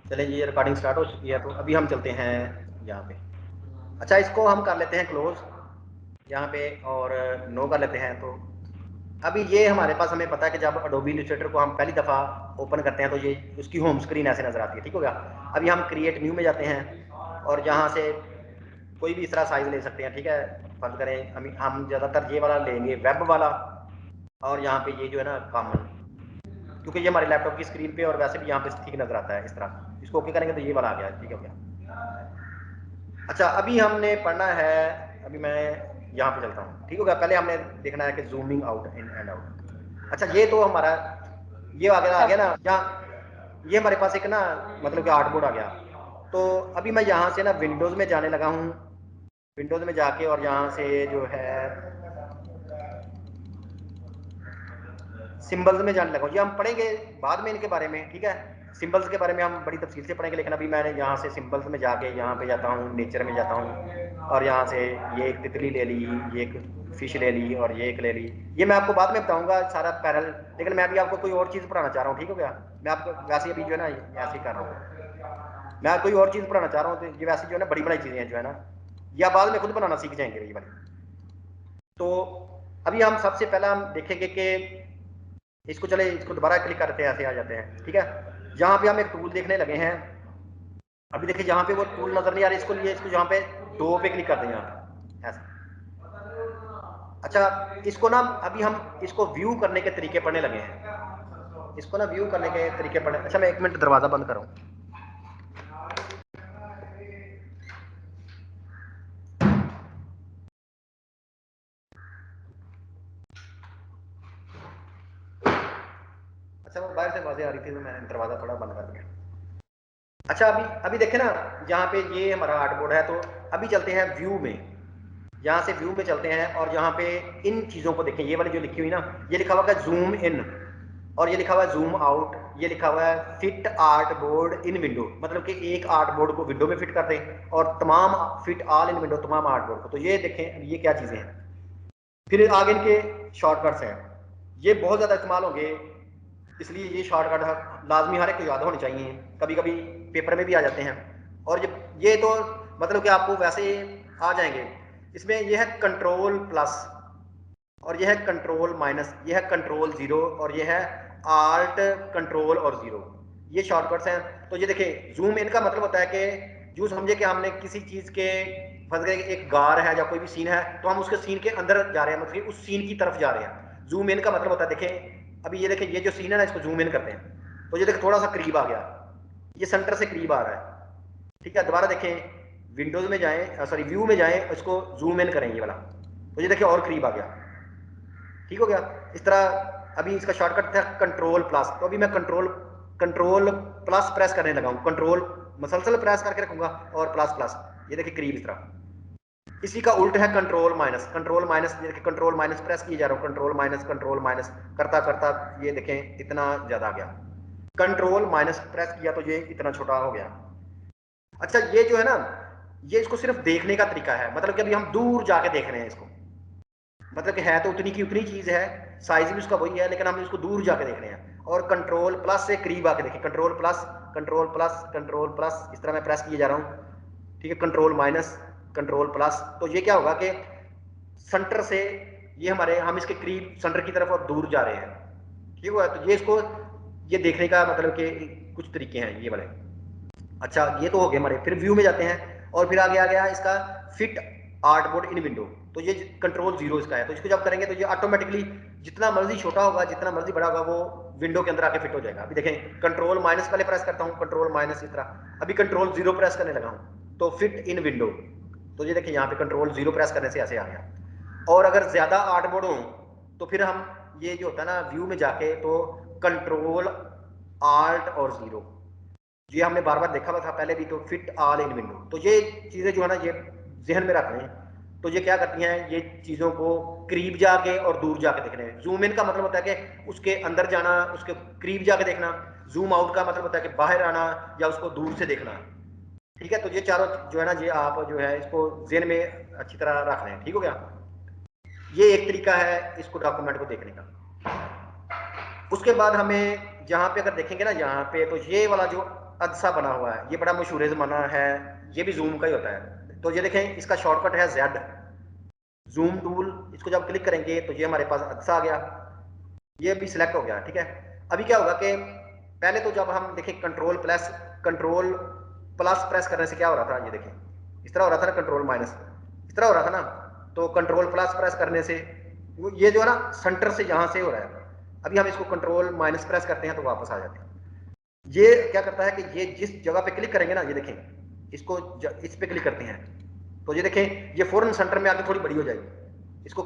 चलें ये recording start हो चुकी है, तो अभी हम चलते हैं यहाँ पे। अच्छा, इसको हम कर लेते हैं क्लोज यहाँ पे और नो कर लेते हैं। तो अभी ये हमारे पास, हमें पता है कि जब अडोबी इलस्ट्रेटर को हम पहली दफ़ा ओपन करते हैं तो ये उसकी होम स्क्रीन ऐसे नज़र आती है। ठीक हो गया। अभी हम क्रिएट न्यू में जाते हैं और यहाँ से कोई भी इस तरह साइज़ ले सकते हैं। ठीक है, फर्ज करें हम ज़्यादातर ये वाला लेंगे, वेब वाला। और यहाँ पे ये जो है ना कॉमन, क्योंकि ये हमारे लैपटॉप की स्क्रीन पे और वैसे भी यहाँ पे ठीक नज़र आता है इस तरह। इसको ओके करेंगे तो ये वाला आ गया। ठीक हो गया। अच्छा, अभी हमने पढ़ना है, अभी मैं यहाँ पे चलता हूँ। ठीक हो गया। पहले हमने देखना है कि zooming out in and out. अच्छा, ये तो हमारा ये आ गया ना यहाँ, ये हमारे पास एक ना मतलब कि आर्टबोर्ड आ गया। तो अभी मैं यहाँ से ना विंडोज़ में जाने लगा हूँ। विंडोज़ में जाके और यहाँ से जो है सिंबल्स में जाने लगा हूँ। ये हम पढ़ेंगे बाद में इनके बारे में। ठीक है, सिंबल्स के बारे में हम बड़ी तफसील से पढ़ेंगे, लेकिन अभी मैंने यहाँ से सिंबल्स में जाके यहाँ पे जाता हूँ, नेचर में जाता हूँ और यहाँ से ये एक तितली ले ली, ये एक फिश ले ली और ये एक ले ली। ये मैं आपको बाद में बताऊँगा सारा पैरल, लेकिन मैं अभी आपको कोई और चीज़ पढ़ाना चाह रहा हूँ। ठीक हो गया। मैं आपको वैसे अभी जो है ना ऐसे ही कर रहा हूँ, मैं कोई और चीज़ पढ़ाना चाह रहा हूँ। तो ये वैसे जो है ना बड़ी बड़ी चीज़ें हैं जो है ना, या बाद में खुद बनाना सीख जाएंगे ये वाली। तो अभी हम सबसे पहला हम देखेंगे कि इसको, चले इसको दोबारा क्लिक करते हैं, ऐसे आ जाते हैं। ठीक है, यहाँ पे हम एक टूल देखने लगे हैं। अभी देखिए यहाँ पे वो टूल नजर नहीं आ रही, इसको लिए इसको यहाँ पे दो पे क्लिक करते हैं यहाँ पे ऐसे। अच्छा, इसको ना अभी हम इसको व्यू करने के तरीके पढ़ने लगे हैं। इसको ना व्यू करने के तरीके पढ़ने। अच्छा, मैं एक मिनट दरवाजा बंद करूँ। अच्छा, वो बाहर से आवाजें आ रही थी तो मैंने दरवाजा थोड़ा बंद कर दिया। अच्छा, अभी अभी देखे ना यहाँ पे ये हमारा आर्टबोर्ड है। तो अभी चलते हैं व्यू में, यहाँ से व्यू में चलते हैं और यहाँ पे इन चीज़ों को देखें। ये वाली जो लिखी हुई ना, ये लिखा हुआ है जूम इन और ये लिखा हुआ है जूम आउट। ये लिखा हुआ है फिट आर्ट बोर्ड इन विंडो, मतलब कि एक आर्ट बोर्ड को विंडो में फिट कर दें और तमाम फिट ऑल इन विंडो, तमाम आर्ट बोर्ड को। तो ये देखें ये क्या चीज़ें हैं। फिर आगे इनके शॉर्टकट्स हैं, ये बहुत ज़्यादा इस्तेमाल होंगे, इसलिए ये शॉर्टकट लाजमी हर एक को याद होने चाहिए। कभी कभी पेपर में भी आ जाते हैं। और ये तो मतलब कि आपको वैसे आ जाएंगे। इसमें ये है कंट्रोल प्लस और ये है कंट्रोल माइनस, ये है कंट्रोल जीरो और ये है आल्ट कंट्रोल और जीरो। ये शॉर्टकट्स हैं। तो ये देखिए, जूम इन का मतलब होता है कि यूँ समझे कि हमने किसी चीज़ के फर्ज करें एक गार है या कोई भी सीन है, तो हम उसके सीन के अंदर जा रहे हैं, मतलब उस सीन की तरफ जा रहे हैं। जूम इन का मतलब होता है, देखें अभी ये देखें, ये जो सीन है ना इसको जूम इन करते हैं तो ये देखिए थोड़ा सा करीब आ गया, ये सेंटर से करीब आ रहा है। ठीक है, दोबारा देखें, विंडोज में जाएं, सॉरी व्यू में जाएं, इसको जूम इन करें ये वाला, तो ये देखिए और करीब आ गया। ठीक हो गया। इस तरह अभी इसका शॉर्टकट था कंट्रोल प्लस, तो अभी मैं कंट्रोल कंट्रोल प्लस प्रेस करने लगा हूँ। कंट्रोल मसलसल प्रेस करके रखूंगा और प्लस प्लस, ये देखिए करीब इस तरह। इसी का उल्ट है कंट्रोल माइनस। कंट्रोल माइनस, ये देखिए कंट्रोल माइनस प्रेस किए जा रहा हूँ, कंट्रोल माइनस करता करता ये देखें इतना ज्यादा आ गया। कंट्रोल माइनस प्रेस किया तो ये इतना छोटा हो गया। अच्छा, ये जो है ना, ये इसको सिर्फ देखने का तरीका है, मतलब कि अभी हम दूर जाके देख रहे हैं इसको, मतलब कि है तो उतनी की उतनी चीज है, साइज भी उसका वही है, लेकिन हम इसको दूर जाके देख रहे हैं। और कंट्रोल प्लस से करीब आके देखिए, control plus control plus control plus, इस तरह मैं प्रेस किए जा रहा हूँ। ठीक है, कंट्रोल माइनस कंट्रोल प्लस, तो ये क्या होगा कि सेंटर से ये हमारे, हम इसके करीब सेंटर की तरफ और दूर जा रहे हैं। ठीक हुआ। तो ये इसको ये देखने का मतलब कि कुछ तरीके हैं ये वाले। अच्छा, ये तो हो गए हमारे। फिर व्यू में जाते हैं और फिर आगे आ गया इसका फिट आर्टबोर्ड इन विंडो। तो ये कंट्रोल जीरो इसका है, तो इसको जब करेंगे तो ये ऑटोमेटिकली जितना मर्जी छोटा होगा जितना मर्जी बड़ा होगा वो विंडो के अंदर आके फिट हो जाएगा। अभी देखें, कंट्रोल माइनस पहले प्रेस करता हूँ, कंट्रोल माइनस इस तरह, अभी कंट्रोल जीरो प्रेस करने लगा हूँ तो फिट इन विंडो। तो ये देखिए यहाँ पे कंट्रोल जीरो प्रेस करने से ऐसे आ गया। और अगर ज्यादा आर्टबोर्ड हो तो फिर हम ये जो होता है ना व्यू में जाके, तो कंट्रोल आल्ट और जीरो, ये हमने बार बार देखा हुआ था पहले भी, तो फिट ऑल इन विंडो। तो ये चीजें जो है ना ये जहन में रख लें। तो ये क्या करती हैं, ये चीजों को करीब जाके और दूर जाके देखने हैं। जूम इन का मतलब होता है कि उसके अंदर जाना, उसके करीब जाके देखना। जूम आउट का मतलब होता है कि बाहर आना या उसको दूर से देखना। ठीक है, तो ये चारों जो है ना, ये आप जो है इसको जहन में अच्छी तरह रख लें। ठीक हो गया। ये एक तरीका है इसको डॉक्यूमेंट को देखने का। उसके बाद हमें यहाँ पे अगर देखेंगे ना, यहाँ पे तो ये वाला जो अदसा बना हुआ है, ये बड़ा मशहूर ज़माना है, ये भी जूम का ही होता है। तो ये देखें इसका शॉर्टकट है Z, जूम टूल, इसको जब क्लिक करेंगे तो ये हमारे पास अदसा आ गया, ये भी सिलेक्ट हो गया। ठीक है, अभी क्या होगा कि पहले तो जब हम देखें कंट्रोल प्लस प्रेस करने से क्या हो रहा था, ये देखें इस तरह हो रहा था ना, कंट्रोल माइनस इस तरह हो रहा था ना। तो कंट्रोल प्लस प्रेस करने से ये जो है ना सेंटर से यहाँ से हो रहा है। अभी हम इसको कंट्रोल माइनस प्रेस करते हैं तो वापस आ जाते हैं। ये क्या करता है कि ये जिस जगह पे क्लिक करेंगे ना, ये देखें इसको इस पे क्लिक करते हैं तो ये देखें ये फौरन सेंटर में आके थोड़ी बड़ी हो जाएगी, इसको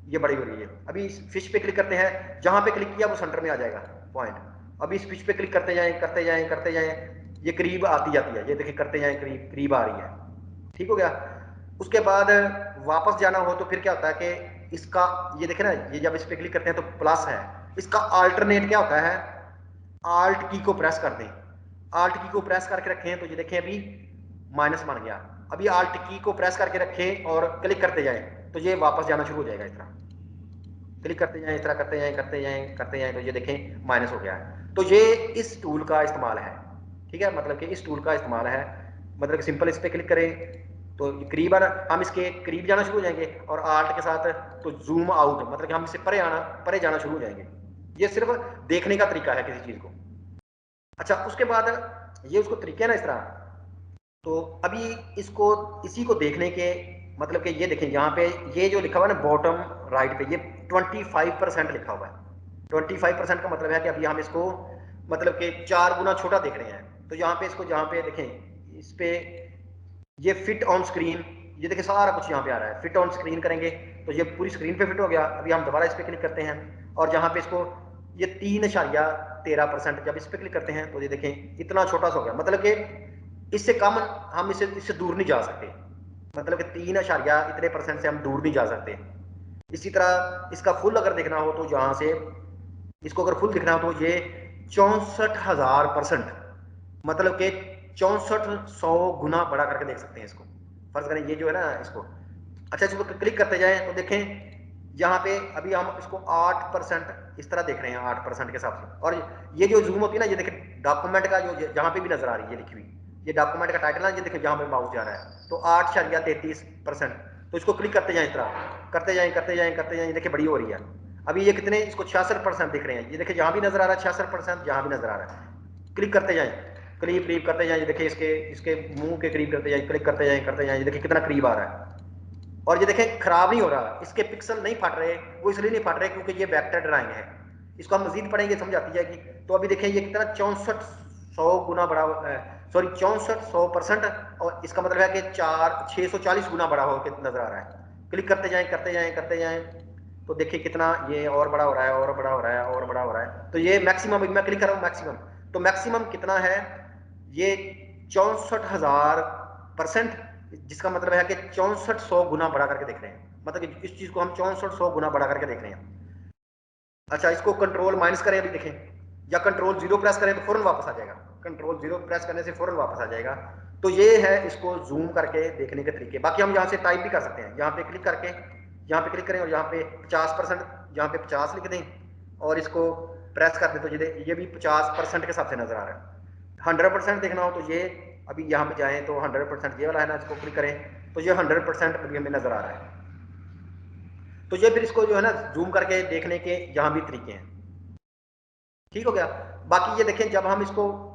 ये बड़ी हो रही है। अभी इस फिश पे क्लिक करते हैं, जहां पे क्लिक किया वो सेंटर में आ जाएगा पॉइंट। अभी इस फिश पे क्लिक करते जाएं करते जाएं करते जाएं, ये करीब आती जाती है, ये देखिए करते जाएं करीब करीब आ रही है। ठीक हो गया। उसके बाद वापस जाना हो तो फिर क्या होता है कि इसका ये देखे ना, ये जब इस पे क्लिक करते हैं तो प्लस है, इसका अल्टरनेट क्या होता है, आल्ट की को प्रेस कर दें, आल्ट की को प्रेस करके रखें तो ये देखें अभी माइनस बन गया। अभी आल्ट की को प्रेस करके रखें और क्लिक करते जाएं तो ये वापस जाना शुरू हो जाएगा। इस तरह क्लिक करते जाएं, इस तरह करते जाएं करते जाएं करते जाएं तो ये देखें माइनस हो गया है। तो ये इस टूल का इस्तेमाल है। ठीक है, मतलब कि इस टूल का इस्तेमाल है, मतलब कि सिंपल इस पर क्लिक करें तो करीब हम इसके करीब जाना शुरू हो जाएंगे, और आल्ट के साथ तो जूम आउट, मतलब कि हम इससे परे जाना शुरू हो जाएंगे। ये सिर्फ देखने का तरीका है किसी चीज को। अच्छा, उसके बाद ये उसको तरीके है ना इस तरह। तो अभी इसको इसी को देखने के मतलब कि ये देखें यहाँ पे ये जो लिखा हुआ है ना बॉटम राइट पे, ये 25% लिखा हुआ है। 25% का मतलब है कि अभी हम इसको मतलब कि 4 गुना छोटा देख रहे हैं। तो यहाँ पे इसको जहाँ पे देखें इस पे ये फिट ऑन स्क्रीन, ये देखिए सारा कुछ यहाँ पे आ रहा है। फिट ऑन स्क्रीन करेंगे तो ये पूरी स्क्रीन पे फिट हो गया। अभी हम दोबारा इस पे क्लिक करते हैं और जहाँ पे इसको ये 3.13%, जब इस पे क्लिक करते हैं तो ये देखें इतना छोटा सा हो गया, मतलब कि इससे कम हम इससे दूर नहीं जा सकते, मतलब कि 3 से हम दूर नहीं जा सकते। इसी तरह इसका फुल अगर देखना हो तो जहाँ से इसको अगर फुल दिखना हो तो ये 64,000%, मतलब कि 6400 गुना बड़ा करके देख सकते हैं इसको। फर्ज करें ये जो है ना इसको, अच्छा इसको क्लिक करते जाएं तो देखें यहाँ पे अभी हम इसको 8% इस तरह देख रहे हैं, 8% के हिसाब से। और ये जो जूम होती है ना, ये देखें डॉक्यूमेंट का जो जहाँ पे भी नजर आ रही है लिखी हुई, ये डॉक्यूमेंट का टाइटल है, ये देखें जहाँ पे माउस जा रहा है तो 8.33%। तो इसको क्लिक करते जाएं, इस तरह करते जाएं करते जाएं करते जाएं, देखिए बड़ी हो रही है। अभी ये कितने, इसको 66% दिख रहे हैं, ये देखिए जहाँ भी नजर आ रहा है 66%, जहाँ भी नजर आ रहा है। क्लिक करते जाएं, करीब करते जाएं, देखिए इसके इसके मुंह के करीब करते जाएं, क्लिक करते जाएं, देखिए कितना करीब आ रहा है। और ये देखें खराब नहीं हो रहा, इसके पिक्सल नहीं फट रहे, वो इसलिए नहीं फट रहे क्योंकि ये वेक्टर ड्राइंग है। इसको हम मजीद पढ़ेंगे समझ आती जाएगी। तो अभी देखें ये कितना 6400 गुना बड़ा, सॉरी 6400%, और इसका मतलब है कि 640 गुना बड़ा होकर नजर आ रहा है। क्लिक करते जाएं करते जाएं करते जाएं तो देखिए कितना ये और बड़ा हो रहा है और बड़ा हो रहा है और बड़ा हो रहा है। तो ये मैक्सिमम, मैं क्लिक कर रहा हूँ मैक्सिमम, तो मैक्सिमम कितना है, ये 64,000%, जिसका मतलब है कि 6400 गुना बड़ा करके देख रहे हैं, मतलब कि इस चीज को हम 6400 गुना बड़ा करके देख रहे हैं। अच्छा, इसको कंट्रोल माइनस करें अभी देखें, या कंट्रोल 0 प्रेस करें तो फौरन वापस आ जाएगा, कंट्रोल 0 प्रेस करने से फौरन वापस आ जाएगा। तो ये है इसको जूम करके देखने के तरीके। बाकी हम यहाँ से टाइप भी कर सकते हैं, यहाँ पे क्लिक करके यहाँ पे क्लिक करें और यहाँ पे 50%, यहाँ पे 50 लिख दें और इसको प्रेस कर दें तो ये भी 50% के हिसाब से नजर आ रहा है। 100% देखना हो तो ये अभी यहाँ पे जाएं तो 100% ये वाला है ना, इसको क्लिक करें तो ये 100% अभी हमें नजर आ रहा है। तो ये फिर इसको जो है ना जूम करके देखने के यहाँ भी तरीके हैं। ठीक हो गया। बाकी ये देखें जब हम इसको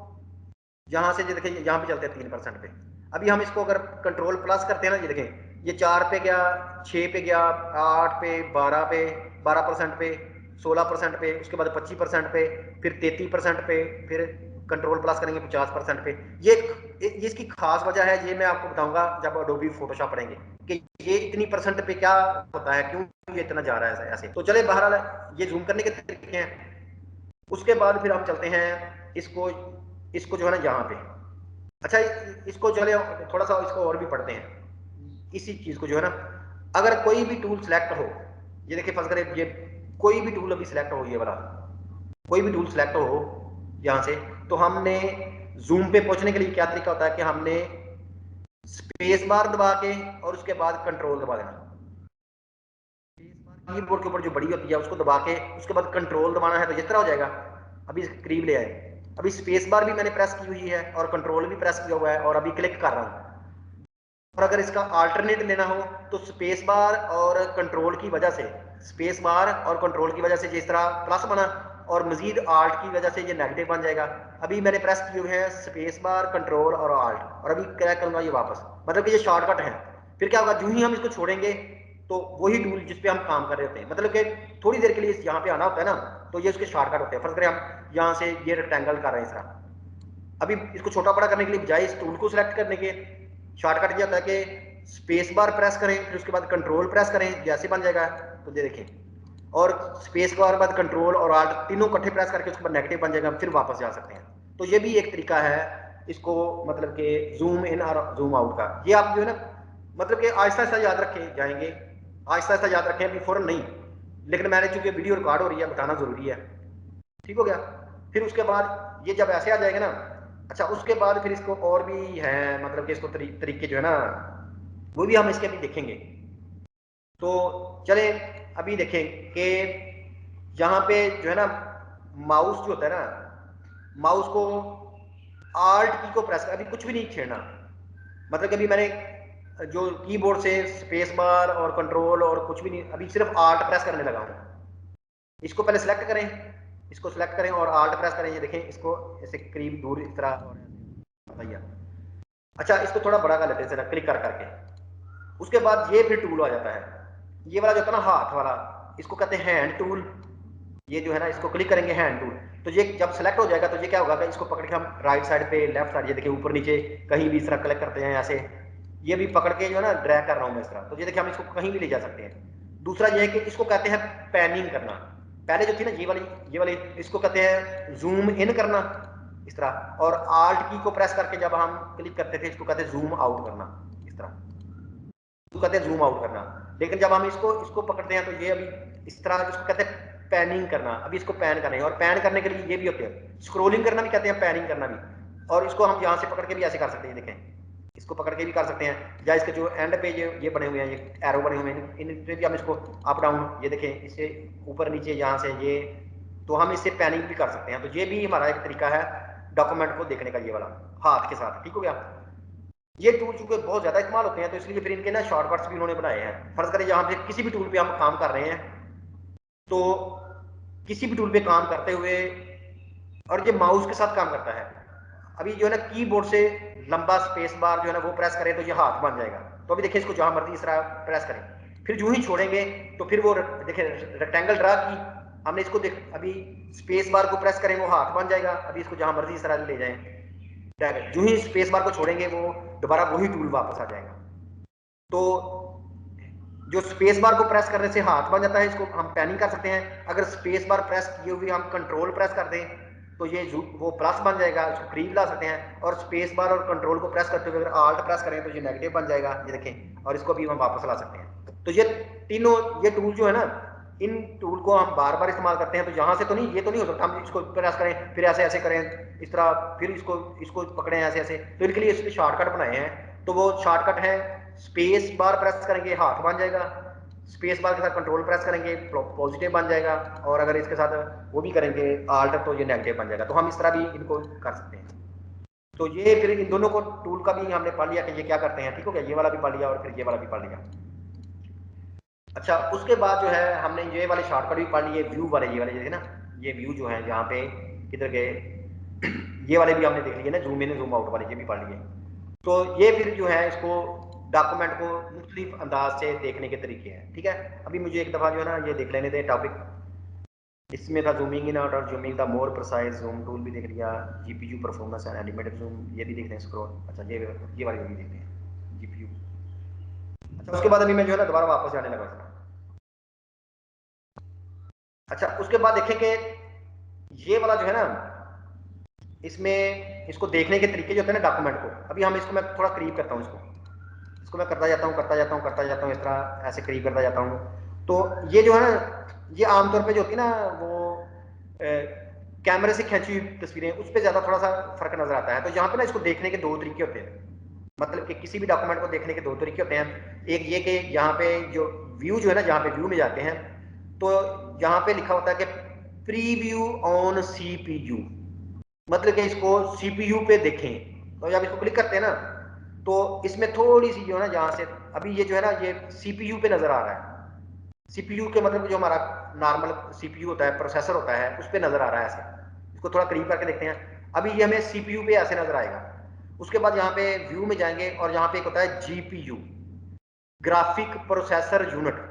यहाँ से, ये देखें यहाँ पे चलते हैं 3% पे। अभी हम इसको अगर कंट्रोल प्लस करते हैं ना, ये देखें ये 4 पे गया, 6 पे गया, 8 पे, 12 पे, 12% पे, 16% पे, उसके बाद 25% पे, फिर 33% पे, फिर कंट्रोल प्लस करेंगे 50% पे। ये इसकी खास वजह है, ये मैं आपको बताऊंगा जब अडोबी फोटोशॉप पढ़ेंगे कि ये इतनी परसेंट पे क्या होता है, क्यों ये इतना जा रहा है ऐसे। तो चले बहरहाल ये जूम करने के तरीके हैं। उसके बाद फिर हम चलते हैं इसको इसको जो है ना यहाँ पे। अच्छा, इसको चले थोड़ा सा इसको और भी पढ़ते हैं इसी चीज को जो है ना। अगर कोई भी टूल सिलेक्ट हो, ये देखिए फर्ज करें ये कोई भी टूल अभी सिलेक्ट हो, ये वाला कोई भी टूल सिलेक्ट हो यहाँ से, तो हमने जूम पे पहुंचने के लिए क्या तरीका होता है कि हमने स्पेस बार दबा के और उसके बाद कंट्रोल दबा देना। कीबोर्ड के ऊपर जो बड़ी होती है उसको दबा के उसके बाद कंट्रोल दबाना है तो जिस तरह हो जाएगा। अभी करीब ले आए, अभी स्पेस बार भी मैंने प्रेस की हुई है और कंट्रोल भी प्रेस किया हुआ है और अभी क्लिक कर रहा हूँ। और अगर इसका अल्टरनेट लेना हो तो स्पेस बार और कंट्रोल की वजह से, स्पेस बार और कंट्रोल की वजह से जिस तरह प्लस बना और मजीद आल्ट की वजह से ये नेगेटिव बन जाएगा। अभी मैंने प्रेस किए हुए हैं स्पेस बार, कंट्रोल और आल्ट, और अभी क्या करूंगा ये वापस, मतलब कि ये शॉर्टकट है। फिर क्या होगा, जो ही हम इसको छोड़ेंगे तो वही टूल जिस पे हम काम कर रहे होते हैं, मतलब कि थोड़ी देर के लिए यहाँ पे आना होता है ना, तो ये उसके शॉर्टकट होते हैं। फर्ज करें हम यहाँ से ये रेक्टेंगल कर रहे हैं इस तरह, अभी इसको छोटा बड़ा करने के लिए बजाय इस टूल को सिलेक्ट करने के शॉर्टकट ये होता है कि स्पेस बार प्रेस करें, फिर उसके बाद कंट्रोल प्रेस करें, जैसे बन जाएगा। तो ये देखें, और स्पेस बार बाद कंट्रोल और आल्ट तीनों इकट्ठे प्रेस करके उसके बाद नेगेटिव बन जाएगा, फिर वापस जा सकते हैं। तो ये भी एक तरीका है इसको, मतलब कि जूम इन और जूम आउट का। ये आप जो है ना, मतलब कि आहिस्ता आहिस्ता याद रखे जाएंगे, आहिस्ता आहिस्ता याद रखें, अभी फौरन नहीं, लेकिन मैंने चूंकि वीडियो रिकॉर्ड हो रही है बताना जरूरी है। ठीक हो गया। फिर उसके बाद ये जब ऐसे आ जाएगा ना, अच्छा उसके बाद फिर इसको और भी है, मतलब कि इसको तरीके जो है ना वो भी हम इसके अभी देखेंगे। तो चले अभी देखें कि यहाँ पे जो है ना माउस जो होता है ना, माउस को आल्ट की को प्रेस, अभी कुछ भी नहीं छेड़ना, मतलब कि अभी मैंने जो कीबोर्ड से स्पेस बार और कंट्रोल और कुछ भी नहीं, अभी सिर्फ आल्ट प्रेस करने लगा हूँ। इसको पहले सिलेक्ट करें, इसको सिलेक्ट करें और आल्ट प्रेस करें, ये देखें इसको ऐसे करीब दूर इस तरह और भैया। अच्छा इसको थोड़ा बड़ा कर लेते हैं क्लिक कर करके। उसके बाद ये फिर टूल आ जाता है, ये वाला जो होता है ना हाथ वाला, इसको कहते हैं हैंड टूल। ये जो है ना इसको क्लिक करेंगे हैंड टूल, तो ये जब सेलेक्ट हो जाएगा तो ये क्या होगा कि इसको पकड़ के हम राइट साइड पे, लेफ्ट साइड, ये देखिए ऊपर नीचे कहीं भी इस तरह क्लिक करते हैं ऐसे, ये भी पकड़ के जो है ना ड्रैग कर रहा हूं मैं इस तरह, तो ये देखिए हम इसको कहीं भी ले जा सकते हैं। दूसरा ये है कि इसको कहते हैं पैनिंग करना। पहले जो थी ना ये वाली इसको कहते हैं जूम इन करना इस तरह, और आल्ट की को प्रेस करके जब हम क्लिक करते थे इसको कहते हैं जूम आउट करना इस तरह, तो कहते हैं जूम आउट करना। लेकिन जब हम इसको इसको पकड़ते हैं तो ये अभी इस तरह, इसको कहते हैं पैनिंग करना। अभी इसको पैन करना है, और पैन करने के लिए ये भी होते हैं, स्क्रोलिंग करना भी कहते हैं, पैनिंग करना भी। और इसको हम यहाँ से पकड़ के भी ऐसे कर सकते हैं, देखें इसको पकड़ के भी कर सकते हैं, या इसके जो एंड पे ये बने हुए हैं, ये एरो बने हुए हैं, इन पे भी हम इसको अप डाउन, ये देखें इससे ऊपर नीचे यहाँ से ये, तो हम इससे पैनिंग भी कर सकते हैं। तो ये भी हमारा एक तरीका है डॉक्यूमेंट को देखने का, ये वाला हाथ के साथ। ठीक हो गया। ये टूल चूंकि बहुत ज्यादा इस्तेमाल होते हैं तो इसलिए फिर इनके ना शॉर्टकट्स भी उन्होंने बनाए हैं। फर्ज करें यहाँ पे किसी भी टूल पे हम काम कर रहे हैं, तो किसी भी टूल पे काम करते हुए, और ये माउस के साथ काम करता है, अभी जो है ना कीबोर्ड से लंबा स्पेस बार जो है ना वो प्रेस करें तो ये हाथ बन जाएगा। तो अभी देखिए इसको जहां मर्जी इस तरह प्रेस करें, फिर जो ही छोड़ेंगे तो फिर वो देखिए रेक्टेंगल ड्रा की हमने, इसको देख अभी स्पेस बार को प्रेस करें वो हाथ बन जाएगा। अभी इसको जहां मर्जी इस तरह ले जाएं, जो ही स्पेस बार को छोड़ेंगे वो दोबारा वही टूल वापस आ जाएगा। तो जो स्पेस बार को प्रेस करने से हाथ बन जाता है, इसको हम पैनिंग कर सकते हैं। अगर स्पेस बार प्रेस किए हुए हम कंट्रोल प्रेस कर दें तो ये वो प्लस बन जाएगा, उसको करीब ला सकते हैं। और स्पेस बार और कंट्रोल को प्रेस करते हुए अगर आल्ट प्रेस करें तो ये नेगेटिव बन जाएगा, ये देखें, और इसको भी हम वापस ला सकते हैं। तो ये तीनों ये टूल जो है ना, इन टूल को हम बार बार इस्तेमाल करते हैं। तो यहाँ से तो नहीं, ये तो नहीं हो सकता हम इसको प्रेस करें फिर ऐसे ऐसे करें इस तरह, फिर इसको इसको पकड़ें ऐसे ऐसे। तो इनके लिए इसके शॉर्टकट बनाए हैं, तो वो शॉर्टकट है स्पेस बार प्रेस करेंगे हाथ बन जाएगा, स्पेस बार के साथ कंट्रोल प्रेस करेंगे पॉजिटिव बन जाएगा, और अगर इसके साथ वो भी करेंगे आल्ट तो ये नेगेटिव बन जाएगा। तो हम इस तरह भी इनको कर सकते हैं। तो ये फिर इन दोनों को टूल का भी हमने पढ़ लिया कि ये क्या करते हैं। ठीक हो गया, ये वाला भी पढ़ लिया और फिर ये वाला भी पढ़ लिया। अच्छा उसके बाद जो है हमने ये वाले शॉर्टकट भी पढ़ लिए, व्यू वाले, ये वाले देखे ना, ये व्यू जो है यहाँ पे किधर गए, ये वाले भी हमने देख लिए ना, जूम इन जूम आउट वाले, ये भी पढ़ लिए। तो ये फिर जो है इसको डॉक्यूमेंट को मुख्तलिफ अंदाज से देखने के तरीके हैं। ठीक है, अभी मुझे एक दफ़ा जो है ना ये देख लेने दें टॉपिक। इसमें था जूमिंग इन आउट और zooming the more precise zoom tool भी देख लिया, GPU performance and animated zoom ये भी देखते हैं, स्क्रॉल। अच्छा ये वाली भी देखते हैं जीपीयू। अच्छा उसके बाद अभी मैं जो है ना दोबारा वापस जाने लगा इसमें। अच्छा उसके बाद देखें कि ये वाला जो है ना, इसमें इसको देखने के तरीके जो होते हैं ना डॉक्यूमेंट को, अभी हम इसको मैं थोड़ा करीब करता हूँ, इसको मैं करता जाता हूँ करता जाता हूँ करता जाता हूँ, इस तरह ऐसे करीब करता जाता हूँ। तो ये जो है ना, ये आमतौर पे जो होती है ना वो कैमरे से खींची हुई तस्वीरें, उस पर ज़्यादा थोड़ा सा फर्क नजर आता है। तो यहाँ पे ना इसको देखने के दो तरीके होते हैं, मतलब कि किसी भी डॉक्यूमेंट को देखने के दो तरीके होते हैं। एक ये कि यहाँ पे जो व्यू जो है ना, जहाँ पे व्यू में जाते हैं तो यहाँ पे लिखा होता है कि प्रीव्यू ऑन सीपीयू, मतलब कि इसको सीपीयू पे देखें, तो जब इसको क्लिक करते हैं ना तो इसमें थोड़ी सी जो है ना, यहाँ से अभी ये जो है ना ये सीपीयू पे नजर आ रहा है। सीपीयू के मतलब जो हमारा नॉर्मल सीपीयू होता है, प्रोसेसर होता है, उस पे नजर आ रहा है ऐसे। इसको थोड़ा करीब करके देखते हैं। अभी ये हमें सीपीयू पे ऐसे नजर आएगा। उसके बाद यहाँ पे व्यू में जाएंगे और यहाँ पे एक होता है जीपीयू, ग्राफिक प्रोसेसर यूनिट।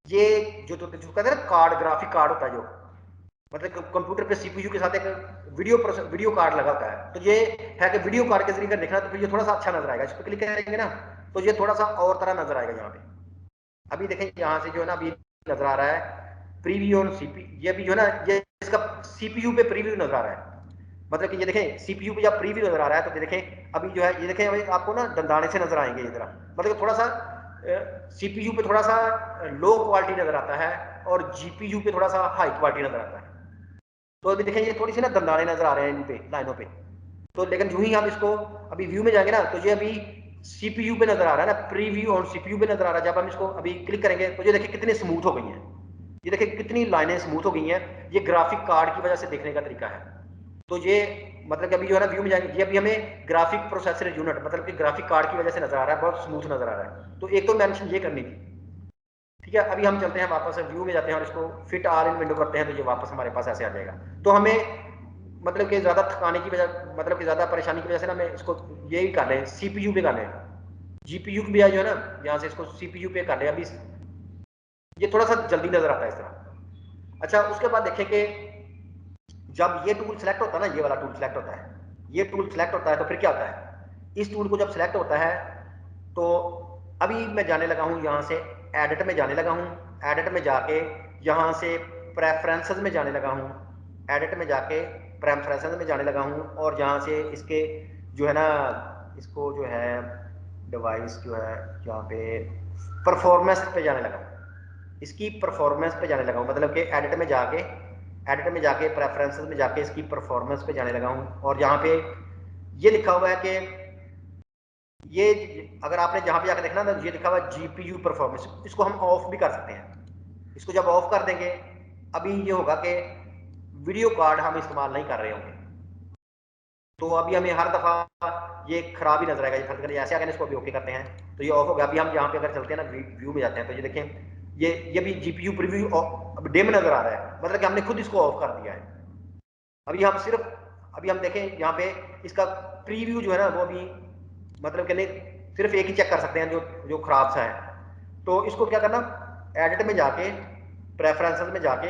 ये जो कहते हैं ना कार्ड, ग्राफिक कार्ड होता है जो, मतलब कंप्यूटर पे सीपीयू के साथ एक वीडियो कार्ड लगा होता है। तो ये है कि वीडियो कार्ड के जरिए अगर देखना तो फिर ये थोड़ा सा अच्छा नजर आएगा। इस पर क्लिक करेंगे ना तो ये थोड़ा सा और तरह नजर आएगा यहाँ पे। अभी देखें यहाँ से जो है ना अभी नजर आ रहा है प्रीव्यू ऑन सीपी, ये भी जो है ना ये इसका सीपीयू पे प्रीव्यू नजर आ रहा है। मतलब कि ये देखें सीपीयू पे जब प्रीव्यू नजर आ रहा है तो ये देखें अभी जो है, ये देखें अभी आपको ना दंदाने से नजर आएंगे ये तरह, मतलब थोड़ा सा सीपीयू पे थोड़ा सा लो क्वालिटी नजर आता है और जीपीयू पे थोड़ा सा हाई क्वालिटी नजर आता है। तो अभी देखें ये थोड़ी सी ना दंदाने नजर आ रहे हैं इन पे लाइनों पे। तो लेकिन जो ही हम इसको अभी व्यू में जाएंगे ना तो ये अभी सीपीयू पे नजर आ रहा है ना, प्रीव्यू और सीपीयू पे नजर आ रहा है। जब हम इसको अभी क्लिक करेंगे तो ये देखिए कितनी स्मूथ हो गई हैं, ये देखिए कितनी लाइनें स्मूथ हो गई हैं। ये ग्राफिक कार्ड की वजह से देखने का तरीका है। तो ये मतलब कि अभी जो है ना व्यू में जाएंगे, ये अभी हमें ग्राफिक प्रोसेसर यूनिट मतलब कि ग्राफिक कार्ड की वजह से नजर आ रहा है, बहुत स्मूथ नजर आ रहा है। तो एक तो मेंशन ये करनी थी। ठीक है, अभी हम चलते हैं वापस व्यू में जाते हैं और इसको फिट ऑल इन विंडो करते हैं तो ये वापस हमारे पास ऐसे आ जाएगा। तो हमें मतलब कि ज्यादा थकाने की वजह, मतलब कि ज्यादा परेशानी की वजह से ना मैं इसको यही कर लें, सीपीयू पे कर लें। जीपीयू भी जो है ना यहाँ से इसको सीपीयू पे कर लें। अभी ये थोड़ा सा जल्दी नजर आता है इस तरह। अच्छा, उसके बाद देखें कि जब ये टूल सेलेक्ट होता है ना, ये वाला टूल सेलेक्ट होता है, ये टूल सेलेक्ट होता है तो फिर क्या होता है, इस टूल को जब सेलेक्ट होता है तो अभी मैं जाने लगा हूं यहाँ से एडिट में जाने लगा हूं। एडिट में जाके यहाँ से प्रेफरेंसेस में जाने लगा हूं। एडिट में जाके प्रेफरेंसेस में जाने लगा हूं और यहाँ से इसके जो है ना, इसको जो है डिवाइस जो है यहाँ पे परफॉर्मेंस पे जाने लगा हूँ। इसकी परफॉर्मेंस पे जाने लगा हूँ, मतलब कि एडिट में जाके प्रेफरेंसेस में जाके इसकी परफॉर्मेंस पे जाने लगा हूँ। और यहाँ पे ये लिखा हुआ है कि ये अगर आपने जहाँ पे जाकर देखना ना, ये लिखा हुआ है जीपीयू परफॉर्मेंस, इसको हम ऑफ भी कर सकते हैं। इसको जब ऑफ कर देंगे अभी ये होगा कि वीडियो कार्ड हम इस्तेमाल नहीं कर रहे होंगे, तो अभी हमें हर दफा ये खराब ही नजर आएगा। ये फर्क ऐसे आगे इसको अभी ओके करते हैं तो ये ऑफ हो गया। अभी हम यहाँ पे अगर चलते हैं ना व्यू में जाते हैं तो ये देखें ये भी जीपीयू प्रीव्यू अब डिम नजर आ रहा है, मतलब कि हमने खुद इसको ऑफ कर दिया है। अभी हम सिर्फ अभी हम देखें यहाँ पे इसका प्रीव्यू जो है ना वो अभी मतलब कि नहीं, सिर्फ एक ही चेक कर सकते हैं जो जो खराब सा है। तो इसको क्या करना, एडिट में जाके प्रेफरेंसेस में जाके,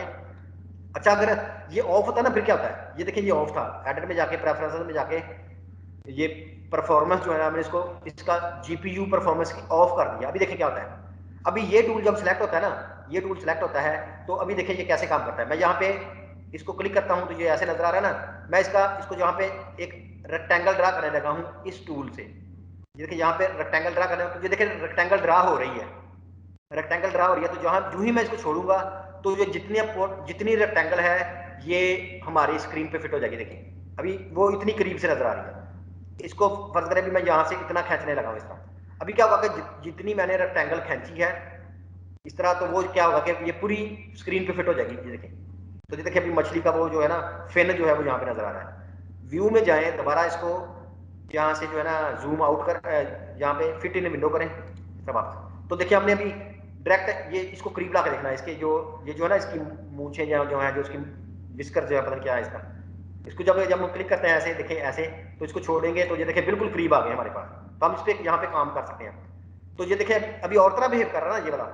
अच्छा अगर ये ऑफ होता है ना फिर क्या होता है, ये देखिए ये ऑफ था, एडिट में जाके प्रेफरेंसेस में जाके ये परफॉर्मेंस जो है हमने इसको इसका जीपीयू परफॉर्मेंस ऑफ कर दिया। अभी देखिए क्या होता है, अभी ये टूल जब सिलेक्ट होता है ना, ये टूल सिलेक्ट होता है तो अभी देखिए ये कैसे काम करता है। मैं यहाँ पे इसको क्लिक करता हूँ तो ये ऐसे नजर आ रहा है ना, मैं इसको यहाँ पे एक रेक्टेंगल ड्रा करने लगा हूँ इस टूल से। ये देखिए यहाँ पे रेक्टेंगल ड्रा करने, तो ये देखिए रेक्टेंगल ड्रा हो रही है, रेक्टेंगल ड्रा हो रही है। तो जहां जो ही मैं इसको छोड़ूंगा तो ये जितनी रेक्टेंगल है ये हमारी स्क्रीन पे फिट हो जाएगी। देखिए अभी वो इतनी करीब से नजर आ रही है। इसको फर्ज करें भी मैं यहाँ से इतना खींचने लगा हूँ इसका, अभी क्या होगा कि जितनी मैंने रेक्टेंगल खींची है इस तरह, तो वो क्या होगा कि ये पूरी स्क्रीन पे फिट हो जाएगी। ये देखिए, तो ये देखिए अभी मछली का वो जो है ना फिन जो है वो यहाँ पे नजर आ रहा है। व्यू में जाएं दोबारा, इसको यहाँ से जो है ना जूम आउट कर यहाँ पे फिट इन विंडो करें सब आप। तो देखिए हमने अभी डायरेक्ट ये इसको करीब ला के देखना है, इसके जो ये जो है ना इसकी मूछें जो है जो इसकी विस्कर जो है पता नहीं क्या है इसका, इसको जब हम क्लिक करते हैं ऐसे देखिए ऐसे, तो इसको छोड़ेंगे तो ये देखिए बिल्कुल करीब आ गए हमारे पास। तो हम इस पर यहाँ पे काम कर सकते हैं। तो ये देखिए अभी और तरह बिहेव कर रहा है ना ये वाला,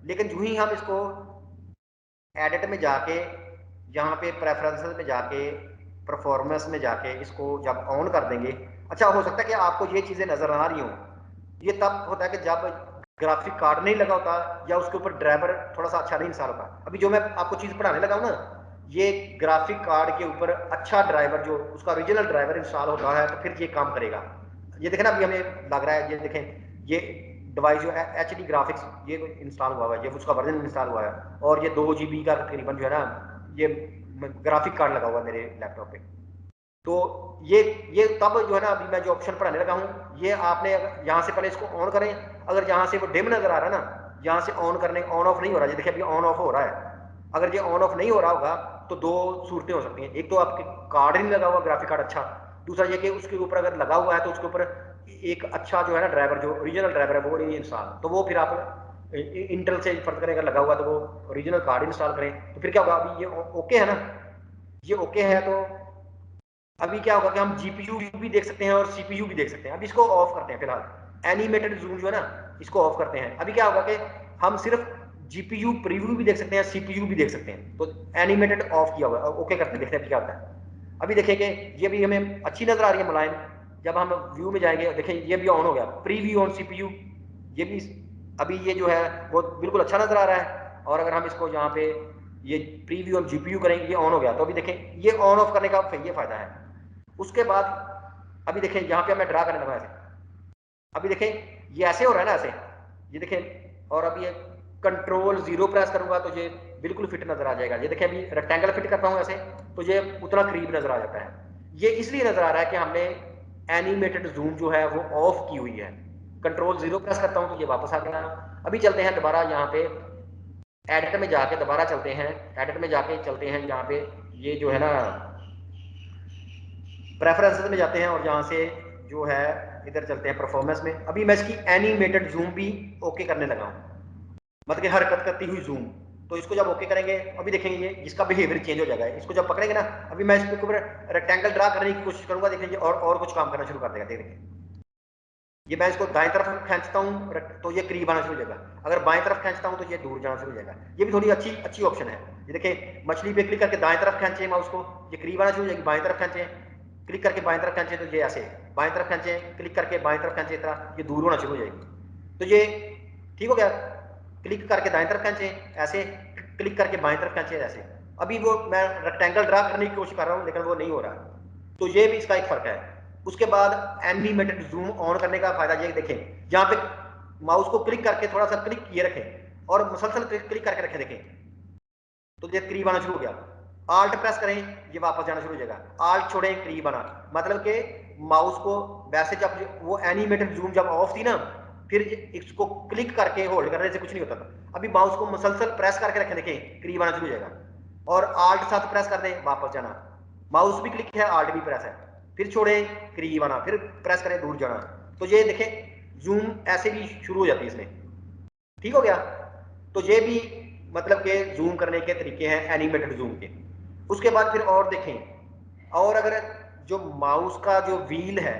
लेकिन जो ही हम इसको एडिट में जाके यहाँ पे प्रेफरेंसेस में जाके परफॉर्मेंस में जाके इसको जब ऑन कर देंगे, अच्छा हो सकता है कि आपको ये चीजें नजर आ रही हो, ये तब होता है कि जब ग्राफिक कार्ड नहीं लगा होता या उसके ऊपर ड्राइवर थोड़ा सा अच्छा नहीं इंस्टॉल होता। अभी जो मैं आपको चीज पढ़ाने लगा हूं ना, ये ग्राफिक कार्ड के ऊपर अच्छा ड्राइवर जो उसका ओरिजिनल ड्राइवर इंस्टॉल होता है तो फिर ये काम करेगा। ये देखें ना अभी हमें लग रहा है, ये देखें ये डिवाइस जो एच डी ग्राफिक्स ये इंस्टॉल हुआ है, ये उसका वर्जन इंस्टॉल हुआ है और ये 2 GB का तकरीबन जो है ना ये ग्राफिक कार्ड लगा हुआ है मेरे लैपटॉप पे। तो ये तब जो है ना अभी मैं जो ऑप्शन पढ़ाने लगा हूँ, ये आपने यहाँ से पहले इसको ऑन करें, अगर यहाँ से वो डिम नजर आ रहा है ना, यहाँ से ऑन करने ऑन ऑफ नहीं हो रहा, ये देखिए अभी ऑन ऑफ हो रहा है। अगर ये ऑन ऑफ नहीं हो रहा होगा तो दो सूरतें हो सकती हैं। एक तो आपके कार्ड नहीं लगा हुआ, ग्राफिक कार्ड अच्छा, दूसरा ये कि उसके ऊपर अगर लगा हुआ है तो उसके ऊपर एक अच्छा जो है ना ड्राइवर, जो ओरिजिनल ड्राइवर है वो नहीं इंस्टॉल, तो वो फिर आप इंटेल से फर्क करें, अगर लगा हुआ तो वो ओरिजिनल कार्ड इंस्टॉल करें। तो फिर क्या होगा, अभी ये ओके है ना, ये ओके है, तो अभी क्या होगा कि हम जीपीयू भी देख सकते हैं और सीपीयू भी देख सकते हैं। अभी इसको ऑफ करते हैं फिलहाल, एनिमेटेड जूम जो है ना इसको ऑफ करते हैं। अभी क्या होगा कि हम सिर्फ जीपीयू प्रीव्यू भी देख सकते हैं, सीपीयू भी देख सकते हैं। तो एनिमेटेड ऑफ किया हुआ है, ओके करते हैं, देखते हैं क्या होता है। अभी देखिए कि ये भी हमें अच्छी नजर आ रही है, मुलायम। जब हम व्यू में जाएंगे देखें ये भी ऑन हो गया, प्रीव्यू ऑन सीपीयू, ये भी अभी ये जो है वो बिल्कुल अच्छा नजर आ रहा है। और अगर हम इसको यहाँ पे ये प्रीव्यू ऑन जीपीयू करेंगे, ये ऑन हो गया, तो अभी देखें ये ऑन ऑफ करने का ये फायदा है। उसके बाद अभी देखें यहाँ पे मैं ड्रा करने लगा ऐसे, अभी देखें ये ऐसे हो रहा है ना, ऐसे ये देखें। और अभी ये कंट्रोल 0 प्रेस करूंगा तो ये बिल्कुल फिट नजर आ जाएगा। ये देखें अभी रेक्टेंगल फिट करता हूं ऐसे, तो ये उतना करीब नजर आ जाता है। ये इसलिए नजर आ रहा है कि हमने एनिमेटेड जूम जो है वो ऑफ की हुई है। कंट्रोल 0 प्रेस करता हूं तो ये वापस आ गया। अभी चलते हैं दोबारा यहाँ पे एडिटर में जाके, दोबारा चलते हैं एडिटर में जाके, चलते हैं यहाँ पे ये जो है ना प्रेफरेंसेस में जाते हैं, और यहाँ से जो है इधर चलते हैं परफॉर्मेंस में। अभी मैं इसकी एनिमेटेड जूम भी ओके करने लगा हूँ, मतलब कि हरकत करती हुई जूम। तो इसको जब ओके करेंगे, अभी देखेंगे ये इसका बिहेवियर चेंज हो जाएगा। इसको जब पकड़ेंगे ना, अभी मैं इसके ऊपर रेक्टेंगल ड्रा करने की कोशिश करूंगा, देखेंगे और कुछ काम करना शुरू कर देगा। देखिए ये मैं इसको दाएं तरफ खींचता हूँ तो ये करीब आना शुरू हो जाएगा, अगर बाएं तरफ खींचता हूँ तो ये दूर जाना शुरू हो जाएगा। ये भी थोड़ी अच्छी अच्छी ऑप्शन है। ये देखें मछली पे क्लिक करके दाएं तरफ खींचे माउस को, ये करीब आना शुरू हो जाएगी। बाएं तरफ खींचे, क्लिक करके बाएं तरफ खींचे तो ये ऐसे, बाएं तरफ खींचे, क्लिक करके बाएं तरफ खींचे, इतना ये दूर होना शुरू हो जाएगी। तो ये ठीक हो गया। क्लिक करके दाएं तरफ खींचे ऐसे, क्लिक करके बाएं तरफ खींचे ऐसे। अभी वो मैं रेक्टेंगल ड्रा करने की कोशिश कर रहा हूँ लेकिन वो नहीं हो रहा। तो ये भी इसका एक फर्क है। उसके बाद एनिमेटेड जूम ऑन करने का फायदा ये देखें, यहाँ पे माउस को क्लिक करके थोड़ा सा क्लिक किए रखें और मुसलसल क्लिक करके रखें, देखें तो ये करीब आना शुरू हो गया। आल्ट प्रेस करें, ये वापस जाना शुरू हो जाएगा। आल्ट छोड़ें, करीब आना, मतलब कि माउस को वैसे जब वो एनिमेटेड जूम जब ऑफ थी ना, फिर इसको क्लिक करके होल्ड करने से कुछ नहीं होता था। अभी माउस को मुसलसल प्रेस करके रखें, देखें करीब आना शुरू हो जाएगा। और आल्ट साथ प्रेस कर दें, वापस जाना। माउस भी क्लिक है, आल्ट भी प्रेस है, फिर छोड़ें, करीब आना, फिर प्रेस करें, दूर जाना। तो ये देखें जूम ऐसे भी शुरू हो जाती है इसमें। ठीक हो गया। तो ये भी मतलब कि जूम करने के तरीके हैं एनिमेटेड जूम के। उसके बाद फिर और देखें, और अगर जो माउस का जो व्हील है,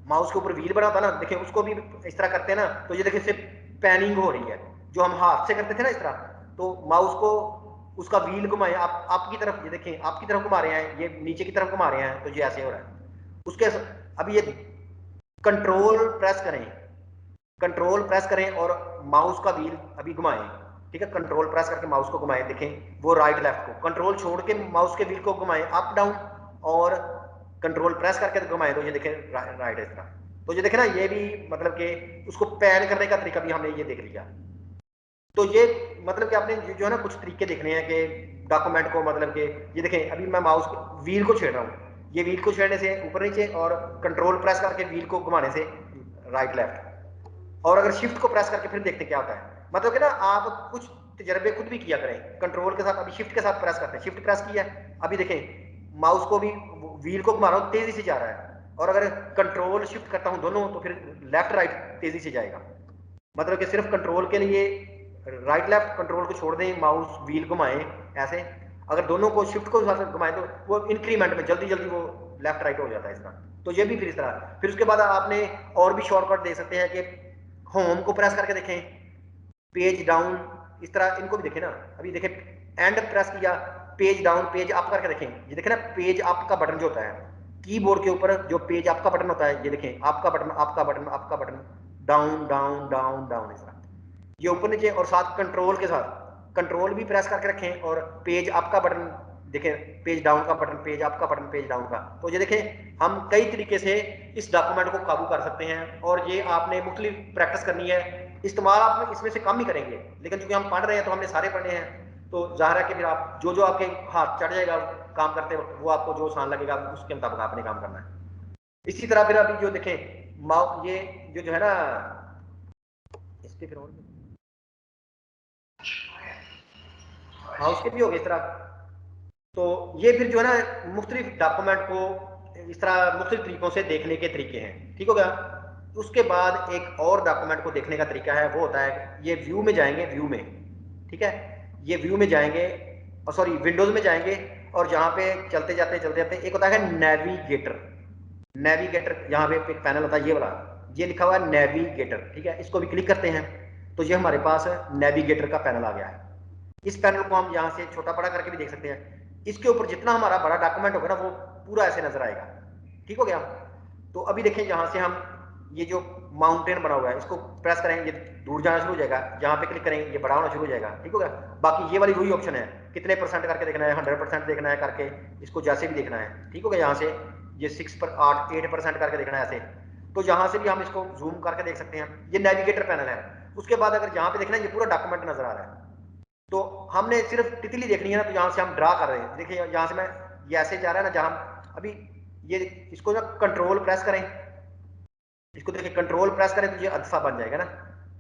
माउस के ऊपर व्हील बना था ना, देखें उसको भी इस तरह करते हैं ना, तो ये देखें सिर्फ पैनिंग हो रही है, जो हम हाथ से करते थे ना इस तरह। तो माउस को उसका व्हील घुमाए, आप आपकी तरफ, ये देखें आपकी तरफ घुमा रहे हैं, ये नीचे की तरफ घुमा रहे हैं, तो ये ऐसे हो रहा है। उसके अभी ये कंट्रोल प्रेस करें, कंट्रोल प्रेस करें और माउस का व्हील अभी घुमाएं। ठीक है, कंट्रोल प्रेस करके माउस को घुमाएं, देखें वो राइट लेफ्ट को, कंट्रोल छोड़ के माउस के व्हील को घुमाएं अप डाउन, और कंट्रोल प्रेस करके घुमाएं तो ये देखें राइट इस तरह। तो ये देखें ना, ये भी मतलब कि उसको पैन करने का तरीका भी हमने ये देख लिया। तो ये मतलब कि आपने जो है ना कुछ तरीके देखने हैं कि डॉक्यूमेंट को, मतलब कि ये देखें अभी मैं माउस व्हील को छेड़ रहा हूँ, ये व्हील को छेड़ने से ऊपर नीचे, और कंट्रोल प्रेस करके व्हील को घुमाने से राइट लेफ्ट, और अगर शिफ्ट को प्रेस करके फिर देखते क्या होता है। मतलब कि ना आप कुछ तजर्बे खुद भी किया करें कंट्रोल के साथ। अभी शिफ्ट के साथ प्रेस करते हैं, शिफ्ट प्रेस किया, अभी देखें माउस को भी व्हील को घुमा रहा हूं, तेजी से जा रहा है। और अगर कंट्रोल शिफ्ट करता हूं दोनों, तो फिर लेफ्ट राइट तेजी से जाएगा। मतलब कि सिर्फ कंट्रोल के लिए राइट लेफ्ट कंट्रोल को छोड़ दें, माउस व्हील घुमाएं ऐसे, अगर दोनों को शिफ्ट को साथ घुमाएं तो वो इंक्रीमेंट में जल्दी जल्दी वो लेफ्ट राइट हो जाता है इसका। तो ये भी फिर इस तरह। फिर उसके बाद आपने और भी शॉर्टकट दे सकते हैं कि होम को प्रेस करके देखें, पेज डाउन, इस तरह इनको भी देखें ना। अभी देखें एंड प्रेस किया, पेज डाउन पेज अप करके देखें, ये देखें ना पेज अप का बटन जो होता है कीबोर्ड के ऊपर, जो पेज अप का बटन होता है, ये देखें आपका बटन, आपका बटन, आपका button, down down down down, इस तरह ये ऊपर नीचे। और साथ कंट्रोल के साथ कंट्रोल भी प्रेस करके रखें, और पेज अप का बटन देखें, पेज डाउन का बटन, पेज अप का बटन, पेज डाउन का। तो ये देखें हम कई तरीके से इस डॉक्यूमेंट को काबू कर सकते हैं, और ये आपने मुख्तलिफ प्रैक्टिस करनी है। इस्तेमाल आप इसमें से कम ही करेंगे, लेकिन चूंकि हम पढ़ रहे हैं तो हमने सारे पढ़ने हैं, तो जाहिर है कि फिर आप जो जो आपके हाथ चढ़ जाएगा काम करते वक्त, वो आपको जो आसान लगेगा उसके मुताबिक आपने काम करना है। इसी तरह फिर अभी जो देखें माउस, ये जो है ना इसके फिर और माउस के भी हो गए इस तरह। तो ये फिर जो है ना मुख्तलिफ डॉक्यूमेंट को इस तरह मुख्तलिफ तरीकों से देखने के तरीके हैं, ठीक हो गया। उसके बाद एक और डॉक्यूमेंट को देखने का तरीका है, वो होता है ये व्यू में जाएंगे, व्यू में, ठीक है, ये व्यू में जाएंगे और सॉरी विंडोज में जाएंगे और जहां पे चलते जाते एक होता है नेविगेटर। नेविगेटर यहाँ पे एक पैनल होता है ये वाला, ये लिखा हुआ है नेविगेटर, ठीक है। इसको भी क्लिक करते हैं तो ये हमारे पास नेविगेटर का पैनल आ गया है। इस पैनल को हम यहाँ से छोटा बड़ा करके भी देख सकते हैं। इसके ऊपर जितना हमारा बड़ा डॉक्यूमेंट होगा ना वो पूरा ऐसे नजर आएगा, ठीक हो गया। तो अभी देखें यहाँ से हम ये जो माउंटेन बना हुआ है इसको प्रेस करें, ये दूर जाना शुरू हो जाएगा, यहाँ पे क्लिक करें ये बड़ा होना शुरू हो जाएगा, ठीक हो गया। बाकी ये वाली वही ऑप्शन है, कितने परसेंट करके देखना है, 100% देखना है करके, इसको जैसे भी देखना है, ठीक हो गया। यहाँ से ये 8% करके देखना है ऐसे, तो यहाँ से भी हम इसको जूम करके देख सकते हैं। ये नेविगेटर पैनल है। उसके बाद अगर यहाँ पे देखना है ये पूरा डॉक्यूमेंट नजर आ रहा है, तो हमने सिर्फ तितली देखनी है ना, तो यहाँ से हम ड्रा कर रहे हैं। देखिए यहाँ से मैं ये ऐसे जा रहा है ना, जहाँ अभी ये इसको ना कंट्रोल प्रेस करें, इसको देखिए कंट्रोल प्रेस करें तो ये अदसा बन जाएगा ना।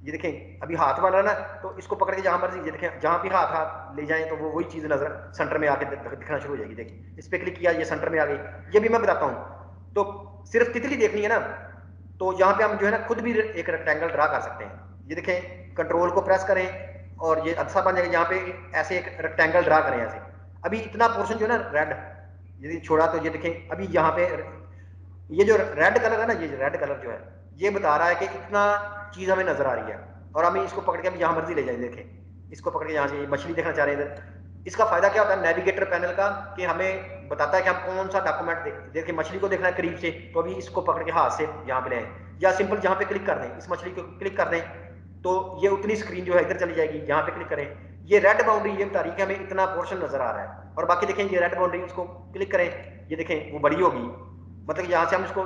ये देखें अभी हाथ बन रहा है ना, तो इसको पकड़ के जहां मर्जी, ये देखें जहां भी हाथ ले जाएं तो वो वही चीज नजर सेंटर में आके दिखना शुरू हो जाएगी। देखिए इस पे क्लिक किया, ये सेंटर में आ गई। ये भी मैं बताता हूँ। तो सिर्फ तितली देखनी है ना, तो यहाँ पे हम जो है ना खुद भी एक रेक्टेंगल ड्रा कर सकते हैं। ये देखें कंट्रोल को प्रेस करें और ये अच्छा बन जाएगा। यहाँ पे ऐसे एक रेक्टेंगल ड्रा करें ऐसे। अभी इतना पोर्शन जो है ना रेड, यदि छोड़ा तो ये देखें अभी यहाँ पे ये जो रेड कलर है ना, ये रेड कलर जो है ये बता रहा है कि इतना चीज हमें नजर आ रही है, और हमें इसको पकड़ के हम जहां मर्जी ले जाए। देखें इसको पकड़ के यहाँ से मछली देखना चाह रहे हैं इधर। इसका फायदा क्या होता है नेविगेटर पैनल का, कि हमें बताता है कि हम कौन सा डॉक्यूमेंट देखें। मछली को देखना है करीब से, तो अभी इसको पकड़ के हाथ से यहाँ पे ले आए, या सिंपल जहाँ पे क्लिक कर दें, इस मछली को क्लिक कर दें तो ये उतनी स्क्रीन जो है इधर चली जाएगी। यहाँ पे क्लिक करें, ये रेड बाउंड्री ये बता रही है कि हमें इतना पोर्शन नजर आ रहा है। और बाकी देखें ये रेड बाउंड्री, इसको क्लिक करें, ये देखें वो बड़ी होगी, मतलब यहाँ से हम इसको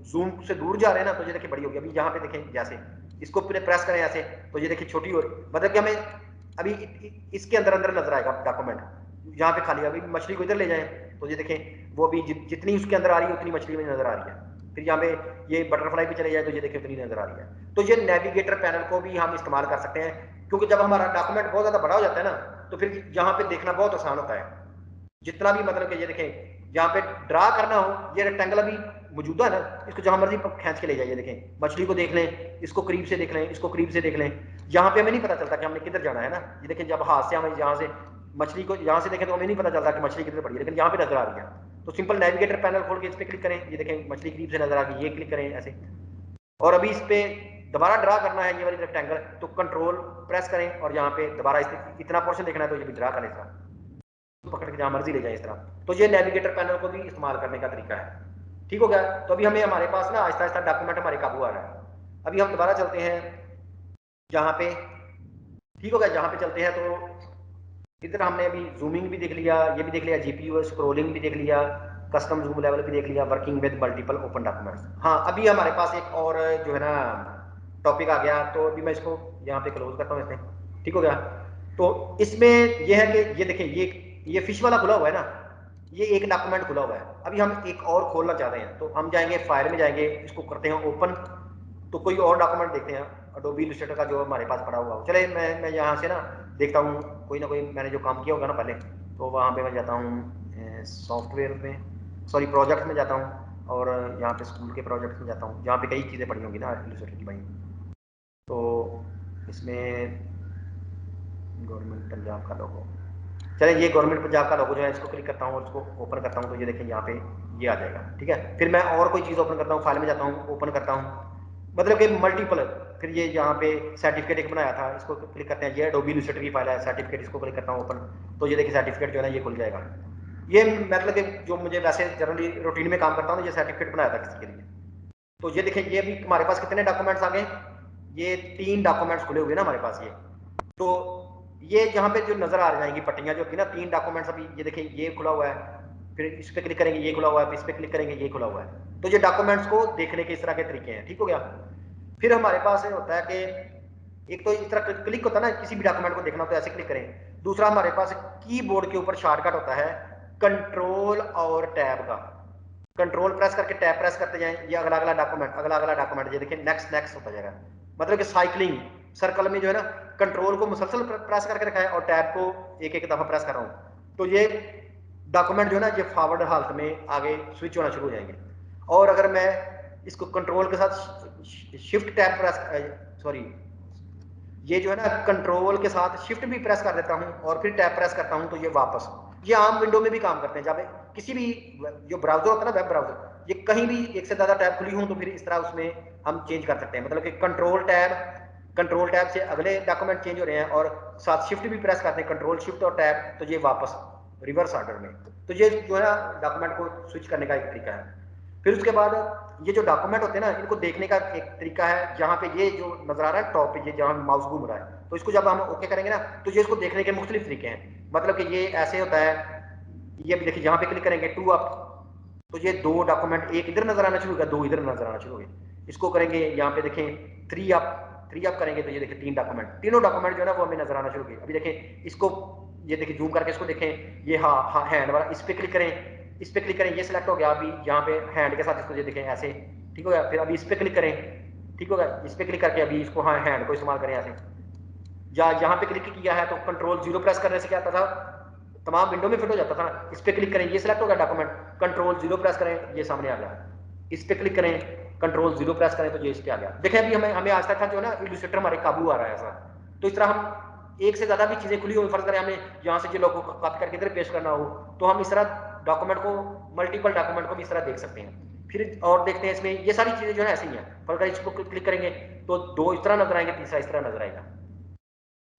जूम से दूर जा रहे हैं ना, तो ये देखिए बड़ी होगी। अभी यहाँ पे देखें जैसे इसको प्रेस करें ऐसे, तो ये देखिए छोटी हो, मतलब कि हमें अभी इसके अंदर अंदर नजर आएगा डॉक्यूमेंट। यहाँ पे खाली अभी मछली को इधर ले जाएं तो ये देखें वो भी जितनी उसके अंदर आ रही है उतनी मछली में नजर आ रही है। फिर यहाँ पे ये बटरफ्लाई भी चले जाए तो ये देखिए उतनी नजर आ रही है। तो ये नेविगेटर पैनल को भी हम इस्तेमाल कर सकते हैं, क्योंकि जब हमारा डॉक्यूमेंट बहुत ज्यादा बड़ा हो जाता है ना, तो फिर यहाँ पे देखना बहुत आसान होता है। जितना भी मतलब कि ये देखें यहाँ पे ड्रा करना हो, ये रेक्टेंगल अभी मौजूदा है ना, इसको जहां मर्जी खींच के ले जाइए। देखें मछली को देख लें, इसको करीब से देख लें, इसको करीब से देख लें। यहाँ पे हमें नहीं पता चलता कि हमने किधर जाना है ना। ये देखें जब हाथ से हमें यहाँ से मछली को यहाँ से देखें तो हमें नहीं पता चलता कि मछली किधर पड़ी है, लेकिन यहाँ पे नजर आ रही है। तो सिंपल नेविगेटर पैनल खोल के इस पे क्लिक करें, ये देखें मछली करीब से नजर आ गई, ये क्लिक करें ऐसे। और अभी इस पे दोबारा ड्रा करना है ये वाली रेक्टेंगल, तो कंट्रोल प्रेस करें और यहाँ पे दोबारा इतना पोर्शन देखना है तो ये भी ड्रा करें, पकड़ के जहां मर्जी ले जाए इस तरह। तो ये नेविगेटर पैनल को भी इस्तेमाल करने का तरीका है, ठीक हो गया। तो अभी हमें हमारे पास ना आहिस्ता आहिस्ता डॉक्यूमेंट हमारे काबू आ रहा है। अभी हम दोबारा चलते हैं यहाँ पे, ठीक हो गया। यहाँ पे चलते हैं तो इधर हमने अभी जूमिंग भी देख लिया, ये भी देख लिया, जीपीयू स्क्रोलिंग भी देख लिया, कस्टम जूम लेवल भी देख लिया, working with multiple open documents. हाँ अभी हमारे पास एक और जो है ना टॉपिक आ गया, तो अभी मैं इसको यहाँ पे क्लोज करता हूँ इसमें, ठीक हो गया। तो इसमें यह है कि ये देखिए ये फिश वाला खुला हुआ है ना, ये एक डॉक्यूमेंट खुला हुआ है। अभी हम एक और खोलना चाहते हैं, तो हम जाएंगे फाइल में जाएंगे, इसको करते हैं ओपन, तो कोई और डॉक्यूमेंट देखते हैं अडोबी इलस्ट्रेटर का जो हमारे पास पड़ा हुआ हो। चले मैं यहाँ से ना देखता हूँ कोई ना कोई मैंने जो काम किया होगा ना पहले, तो वहाँ पे मैं जाता हूँ सॉफ्टवेयर में, सॉरी प्रोजेक्ट में जाता हूँ, और यहाँ पे स्कूल के प्रोजेक्ट में जाता हूँ जहाँ पे कई चीज़ें पड़ी होंगी ना इलस्ट्रेटर की भाई। तो इसमें गवर्नमेंट पंजाब का लोगो, चलिए ये गवर्नमेंट पंजाब का लोगो जो है इसको क्लिक करता हूँ और इसको ओपन करता हूँ, तो ये देखें यहाँ पे ये आ जाएगा, ठीक है। फिर मैं और कोई चीज़ ओपन करता हूँ, फाइल में जाता हूँ, ओपन करता हूँ, मतलब कि मल्टीपल। फिर ये यहाँ पे सर्टिफिकेट एक बनाया था, इसको क्लिक करते हैं, ये एडोबी इलस्ट्रेटर की फाइल है सर्टिफिकेट, इसको क्लिक करता हूँ ओपन, तो ये देखिए सर्टिफिकेट जो है ना ये खुल जाएगा। ये मतलब कि जो मुझे वैसे जनरली रूटीन में काम करता हूँ, ये सर्टिफिकेट बनाया था किसी के लिए। तो ये देखें ये भी हमारे पास कितने डॉक्यूमेंट्स आ गए, ये 3 डॉक्यूमेंट्स खुले हुए ना हमारे पास ये। तो ये यहाँ पे जो नजर आ जाएंगी पट्टियां जो थी ना, 3 डॉक्यूमेंट्स अभी ये देखें ये खुला हुआ है, फिर इस पे क्लिक करेंगे ये खुला हुआ है, इस पे क्लिक करेंगे ये खुला हुआ है। तो ये डॉक्यूमेंट्स को देखने के इस तरह के तरीके हैं, ठीक हो गया। फिर हमारे पास होता है कि एक तो इस तरह क्लिक होता है ना, किसी भी डॉक्यूमेंट को देखना हो तो ऐसे क्लिक करें। दूसरा हमारे पास कीबोर्ड के ऊपर शॉर्टकट होता है कंट्रोल और टैब का, कंट्रोल प्रेस करके टैब प्रेस करते जाएं, ये अगला अगला डॉक्यूमेंट ये देखिए नेक्स्ट नेक्स्ट होता जाएगा, मतलब कि साइक्लिंग सर्कल में जो है ना, कंट्रोल को मुसलसल प्रेस करके रखा है और टैब को एक एक दफा प्रेस कर रहा हूं। तो ये डॉक्यूमेंट जो है ना ये फॉरवर्ड हालत में आगे स्विच होना शुरू हो जाएंगे। और अगर मैं इसको कंट्रोल के साथ शिफ्ट टैब प्रेस, सॉरी, ये जो है ना कंट्रोल के साथ शिफ्ट भी प्रेस कर देता हूँ और फिर टैब प्रेस करता हूँ तो ये वापस, ये आम विंडो में भी काम करते हैं। जब किसी भी जो ब्राउजर होता है ना, वेब ब्राउजर, ये कहीं भी एक से ज्यादा टैब खुली हो तो फिर इस तरह उसमें हम चेंज कर सकते हैं। मतलब कि कंट्रोल टैब से अगले डॉक्यूमेंट चेंज हो रहे हैं और साथ शिफ्ट भी प्रेस करते हैं, कंट्रोल शिफ्ट और टैब, तो ये वापस रिवर्स ऑर्डर में। तो ये जो है ना डॉक्यूमेंट को स्विच करने का एक तरीका है। फिर उसके बाद ये जो डॉक्यूमेंट होते हैं ना, इनको देखने का एक तरीका है। जहाँ पे ये जो नजर आ रहा है टॉप पे, ये जहाँ माउस घूम रहा है, तो इसको जब हम ओके करेंगे ना तो ये इसको देखने के मुख्तलिफ तरीके हैं। मतलब कि ये ऐसे होता है, ये भी देखिए, यहाँ पे क्लिक करेंगे टू अप, तो ये दो डॉक्यूमेंट, एक इधर नजर आना शुरू होगा, दो इधर नजर आना शुरू हो गए। इसको करेंगे यहाँ पे देखें थ्री अप करेंगे तो ये देखिए तीन डॉक्यूमेंट, तीनों डॉक्यूमेंट जो है ना वो हमें नजर आना शुरू हो गए। अभी देखें इसको, ये देखिए जूम करके इसको देखें, ये हाँ हैंड वाला, इस पे क्लिक करें, इस पे क्लिक करें, ये सिलेक्ट हो गया। अभी यहाँ पे हैंड के साथ इसको ये देखें ऐसे, ठीक हो गया। फिर अभी इस पे क्लिक करें, ठीक होगा, इस पे क्लिक करके अभी इसको हाँ हैंड को इस्तेमाल करें ऐसे। या यहाँ पे क्लिक किया है तो कंट्रोल जीरो प्रेस करने से क्या होता था, तमाम विंडो में फिट हो जाता था ना। इस पे क्लिक करें, ये सिलेक्ट हो गया डॉक्यूमेंट, कंट्रोल जीरो प्रेस करें, ये सामने आ गया। इस पे क्लिक करें, कंट्रोल जीरो प्रेस करें तो ये इस पे आ गया। देखें अभी हमें आज तक था जो ना इलस्ट्रेटर हमारे काबू आ रहा है ऐसा। तो इस तरह हम एक से ज्यादा भी चीजें खुली हुई, फर्ज करें हमें यहाँ से जो लोगों को कॉपी करके इधर पेश करना हो, तो हम इस तरह डॉक्यूमेंट को, मल्टीपल डॉक्यूमेंट को भी इस तरह देख सकते हैं। फिर और देखते हैं इसमें ये सारी चीजें जो है ऐसी ही हैं। पर अगर इसको क्लिक करेंगे तो दो इस तरह नजर आएंगे, तीसरा इस तरह नजर आएगा।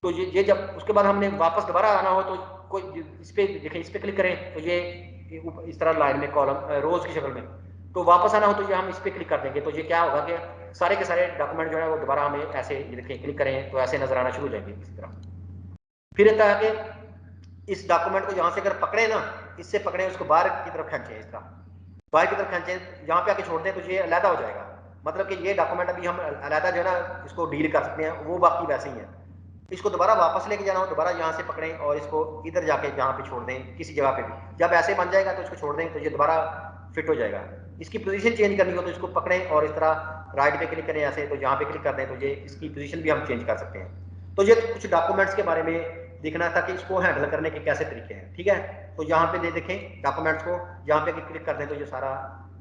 तो ये जब उसके बाद हमने वापस दोबारा आना हो तो कोई इस पे देखें, इस पे क्लिक करें तो ये इस तरह लाइन में कॉलम रोज की शक्ल में, तो वापस आना हो तो ये हम इस पे क्लिक कर देंगे तो ये क्या होगा कि सारे के सारे डॉक्यूमेंट जो है वो दोबारा हमें ऐसे, ये देखें क्लिक करें तो ऐसे नजर आना शुरू हो जाएंगे इस तरह। फिर रहता है कि इस डॉक्यूमेंट को यहाँ से अगर पकड़े ना, इससे पकड़े उसको बाहर की तरफ खींचे, इस तरह बाहर की तरफ खींचे, यहाँ पे आके छोड़ दें तो ये अलहदा हो जाएगा। मतलब कि ये डॉक्यूमेंट अभी हम अलहदा जो है ना इसको डील कर सकते हैं, वो बाकी वैसे ही है। इसको दोबारा वापस लेके जाना हो, दोबारा यहाँ से पकड़ें और इसको इधर जाके यहाँ पे छोड़ दें किसी जगह पे भी। जब ऐसे बन जाएगा तो इसको छोड़ दें तो ये दोबारा फिट हो जाएगा। इसकी पोजीशन चेंज करनी हो तो इसको पकड़ें और इस तरह राइट पे क्लिक करें ऐसे, तो यहाँ पे क्लिक कर दें तो ये इसकी पोजीशन भी हम चेंज कर सकते हैं। तो ये कुछ डॉक्यूमेंट्स के बारे में देखना था कि इसको हैंडल करने के कैसे तरीके हैं, ठीक है। तो यहाँ पे दे देखें डॉक्यूमेंट्स को, यहाँ पे क्लिक कर दें तो ये सारा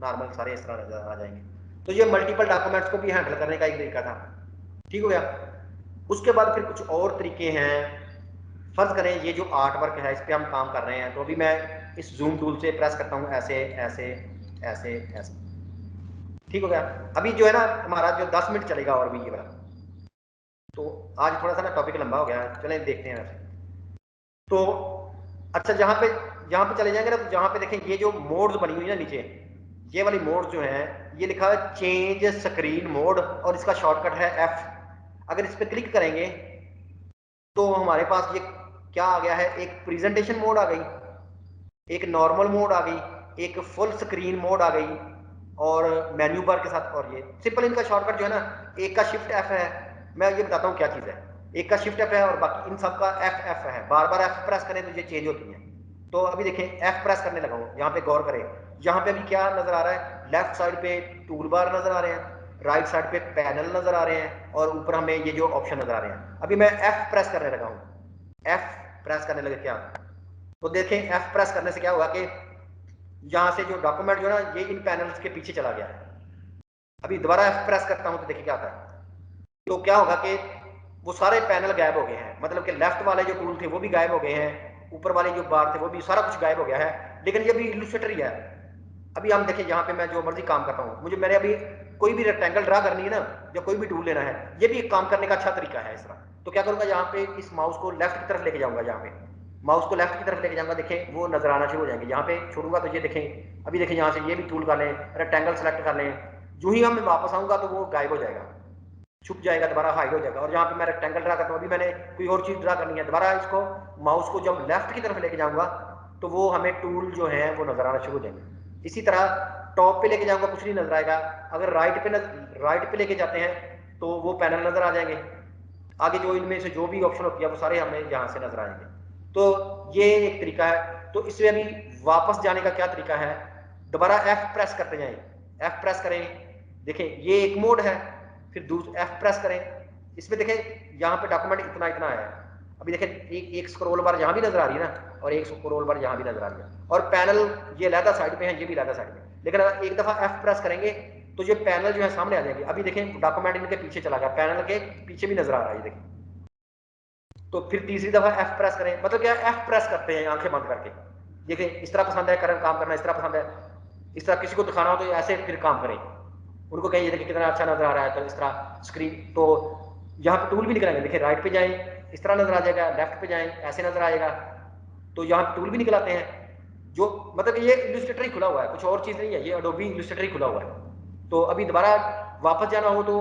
नॉर्मल सारे इस तरह नजर आ जाएंगे। तो ये मल्टीपल डॉक्यूमेंट्स को भी हैंडल करने का एक तरीका था, ठीक हो गया। उसके बाद फिर कुछ और तरीके हैं। फर्ज करें ये जो आर्ट वर्क है इस पर हम काम कर रहे हैं, तो अभी मैं इस जूम टूल से प्रेस करता हूँ ऐसे ऐसे ऐसे ऐसे, ठीक हो गया। अभी जो है ना हमारा जो 10 मिनट चलेगा और भी ये वाला, तो आज थोड़ा सा ना टॉपिक लंबा हो गया है, चलें देखते हैं वैसे। तो अच्छा, जहाँ पे चले जाएंगे ना तो जहाँ पे देखें ये जो मोड्स बनी हुई है ना नीचे, ये वाली मोड जो है, ये लिखा है चेंज स्क्रीन मोड और इसका शॉर्टकट है F। अगर इस पर क्लिक करेंगे तो हमारे पास ये क्या आ गया है, एक प्रेजेंटेशन मोड आ गई, एक नॉर्मल मोड आ गई, एक फुल स्क्रीन मोड आ गई और मेन्यू बार के साथ। और ये सिंपल इनका शॉर्टकट जो है ना, एक का शिफ्ट F है, मैं ये बताता हूँ क्या चीज़ है। एक का शिफ्ट F है और बाकी इन सब का F है, बार बार F प्रेस करें तो ये चेंज होती है। तो अभी देखें F प्रेस करने लगा हूँ, यहाँ पे गौर करें, यहाँ पे अभी क्या नजर आ रहा है, लेफ्ट साइड पे टूल बार नजर आ रहे हैं, राइट साइड पे पैनल नजर आ रहे हैं और ऊपर हमें ये जो ऑप्शन नजर आ रहे हैं। अभी मैं F प्रेस करने लगा हूँ, F प्रेस करने लगे क्या, तो देखें F प्रेस करने से क्या हुआ कि यहाँ से जो डॉक्यूमेंट जो है ना ये इन पैनल्स के पीछे चला गया है। अभी दोबारा F प्रेस करता हूँ तो देखिए क्या होता है, तो क्या होगा कि वो सारे पैनल गायब हो गए हैं। मतलब कि लेफ्ट वाले जो टूल थे वो भी गायब हो गए हैं, ऊपर वाले जो बार थे वो भी, सारा कुछ गायब हो गया है। लेकिन ये भी इलस्ट्रेटर ही है। अभी हम देखें यहाँ पे मैं जो मर्जी काम करता हूँ, मुझे मैंने अभी कोई भी रेक्टेंगल ड्रा करनी है ना या कोई भी टूल लेना है, ये भी एक काम करने का अच्छा तरीका है इस तरह। तो क्या करूंगा, यहाँ पे इस माउस को लेफ्ट की तरफ लेके जाऊंगा, यहाँ पे माउस को लेफ्ट की तरफ लेके जाऊंगा, देखें वो नजर आना शुरू हो जाएंगे। यहाँ पे छोड़ूंगा तो ये देखें, अभी देखें यहाँ से ये भी टूल कर लें, रेक्टेंगल सेलेक्ट कर लें, जो ही हम वापस आऊंगा तो वो गायब हो जाएगा, छुप जाएगा, दोबारा हाइड हो जाएगा। और यहाँ पे मैं रेक्टेंगल ड्रा करता हूँ, अभी मैंने कोई और चीज ड्रा करनी है, दोबारा इसको माउस को जब लेफ्ट की तरफ लेके जाऊंगा तो वो हमें टूल जो है वो नजर आना शुरू हो जाएंगे। इसी तरह टॉप पे लेके जाऊंगा कुछ नहीं नजर आएगा, अगर राइट पे लेके जाते हैं तो वो पैनल नजर आ जाएंगे, आगे जो इनमें से जो भी ऑप्शन होती है वो सारे हमें यहाँ से नजर आएंगे। तो ये एक तरीका है। तो इसमें अभी वापस जाने का क्या तरीका है, दोबारा F प्रेस करते जाएं, F प्रेस करें, देखें ये एक मोड है, फिर दूसरा F प्रेस करें, इसमें देखें यहाँ पे डॉक्यूमेंट इतना इतना आया है। अभी देखें एक स्क्रॉल बार यहाँ भी नजर आ रही है ना और एक स्क्रॉल बार यहाँ भी नजर आ रही है। और पैनल ये अलहदा साइड पे है, ये भी अलहदा साइड पे। लेकिन अगर एक दफा F प्रेस करेंगे तो ये पैनल जो है सामने आ जाएंगे। अभी देखें डॉक्यूमेंट इनके पीछे चला गया, पैनल के पीछे भी नजर आ रहा है, ये देखें। तो फिर तीसरी दफा F प्रेस करें, मतलब क्या F प्रेस करते हैं आंखें बंद करके। देखें इस तरह पसंद है काम करना, इस तरह पसंद है, इस तरह किसी को दिखाना हो तो ऐसे फिर काम करें। उनको कहें ये देखिए कितना अच्छा नजर आ रहा है, तो इस तरह स्क्रीन, तो यहाँ पे टूल भी निकलेंगे। देखिए राइट पे जाएं इस तरह नजर आ जाएगा, लेफ्ट पे जाएं ऐसे नजर आएगा, तो यहाँ पे टूल भी निकल आते हैं। जो मतलब ये इलस्ट्रेटर ही खुला हुआ है, कुछ और चीज नहीं है, ये एडोबी इलस्ट्रेटर ही खुला हुआ है। तो अभी दोबारा वापस जाना हो तो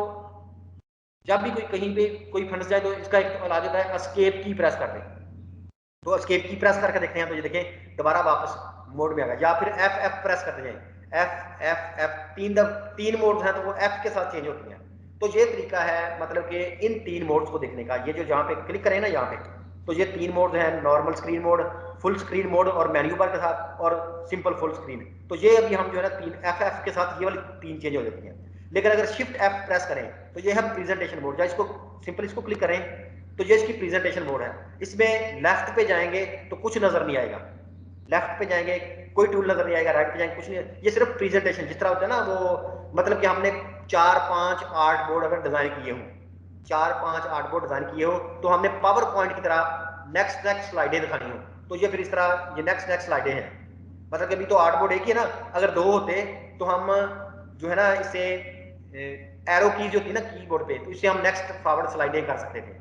जब भी कोई कहीं पे कोई फंस जाए तो इसका एक इलाज होता है एस्केप की प्रेस कर दें। तो एस्केप की प्रेस करके देखते हैं, तो ये देखें दोबारा वापस मोड में आ गया। या फिर F प्रेस करते जाएं, F तीन मोड्स हैं तो वो F के साथ चेंज होती हैं। तो ये तरीका है मतलब कि इन तीन मोड्स को देखने का। ये जो जहाँ पे क्लिक करें ना यहाँ पे, तो ये तीन मोड्स हैं, normal screen mode, full screen mode और मेन्यू बार के साथ, और सिंपल फुल स्क्रीन। तो ये अभी हम जो है ना तीन F के साथ ये वाली तीन चेंज हो जाती हैं। लेकिन अगर शिफ्ट F प्रेस करें तो ये है प्रेजेंटेशन मोड। या इसको सिंपल इसको क्लिक करें तो ये इसकी प्रेजेंटेशन मोड है। इसमें लेफ्ट पे जाएंगे तो कुछ नजर नहीं आएगा, लेफ्ट पे जाएंगे कोई टूल नजर नहीं आएगा, राइट पे जाएंगे कुछ नहीं, ये सिर्फ प्रेजेंटेशन जिस तरह होता है ना वो, मतलब कि हमने 4, 5, 8 बोर्ड अगर डिजाइन किए हो, 4, 5, 8 बोर्ड डिजाइन किए हो, तो हमने पावर पॉइंट की तरह नेक्स्ट स्लाइडें दिखानी हो, तो ये फिर इस तरह ये नेक्स्ट स्लाइडें हैं। मतलब कि अभी तो 8 बोर्ड एक ही है ना, अगर 2 होते तो हम जो है ना इससे एरो कीज होती है ना कीबोर्ड पे, तो इससे हम नेक्स्ट फॉरवर्ड स्लाइडें कर सकते थे।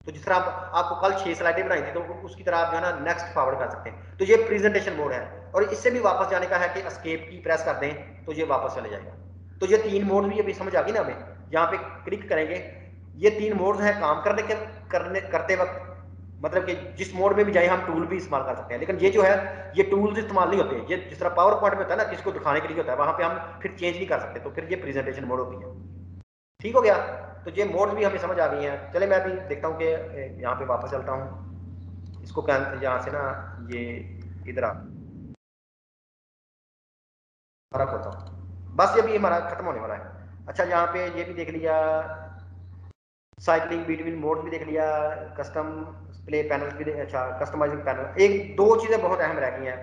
तो जिस तरह आपको कल 6 स्लाइडें बनाई थी तो उसकी तरह आप जो है ना नेक्स्ट फॉरवर्ड कर सकते हैं। तो ये प्रेजेंटेशन मोड है। और इससे भी वापस जाने का है कि एस्केप की प्रेस कर दें तो ये वापस चले जाएगा। तो ये तीन मोड भी अभी समझ आ गई ना हमें। यहाँ पे क्लिक करेंगे, ये तीन मोड हैं काम करते वक्त, मतलब कि जिस मोड में भी जाए हम टूल भी इस्तेमाल कर सकते हैं। लेकिन ये जो है ये टूल्स इस्तेमाल नहीं होते, ये जिस तरह पावर पॉइंट में होता है ना किसको दिखाने के लिए होता है, वहां पे हम फिर चेंज नहीं कर सकते। तो फिर ये प्रेजेंटेशन मोड होती है। ठीक हो गया। तो ये मोड भी हमें समझ आ गई हैं। चले मैं भी देखता हूँ कि यहाँ पे वापस चलता हूँ, इसको यहाँ से ना ये इधर हमारा खोलता हूँ, बस ये भी हमारा खत्म होने वाला है। अच्छा यहाँ पे ये भी देख लिया, साइक्लिंग बिटवीन मोड भी देख लिया, कस्टम प्ले पैनल भी अच्छा कस्टमाइजिंग पैनल, एक दो चीजें बहुत अहम रह गई हैं।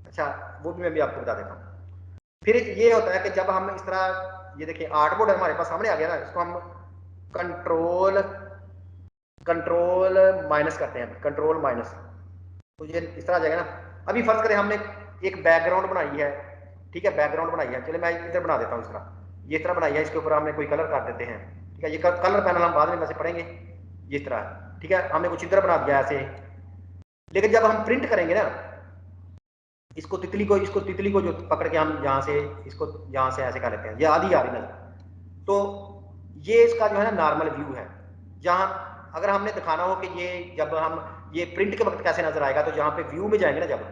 अच्छा वो भी मैं भी आपको बता देता हूँ। फिर ये होता है कि जब हम इस तरह ये देखिए आर्ट बोर्ड हमारे पास सामने आ गया ना, इसको हम कंट्रोल माइनस करते हैं, कंट्रोल माइनस, तो ये इस तरह आ जाएगा ना। अभी फर्ज करें हमने एक बैकग्राउंड बनाई है, ठीक है बैकग्राउंड बनाई है, चलिए मैं इधर बना देता हूँ इस तरह, ये इस तरह बनाई है, इसके ऊपर हमने कोई कलर कर देते हैं, ठीक है। ये कलर पैनल हम बाद में वैसे पढ़ेंगे, ये इस तरह, ठीक है, हमने कुछ इधर बना दिया ऐसे। लेकिन जब हम प्रिंट करेंगे ना इसको तितली को जो पकड़ के हम यहाँ से इसको यहाँ से ऐसे कर लेते हैं, ये आधी आ रही नजर। तो ये इसका जो है ना नॉर्मल व्यू है। जहाँ अगर हमने दिखाना हो कि ये जब हम ये प्रिंट के वक्त कैसे नजर आएगा, तो यहाँ पे व्यू में जाएंगे ना, जब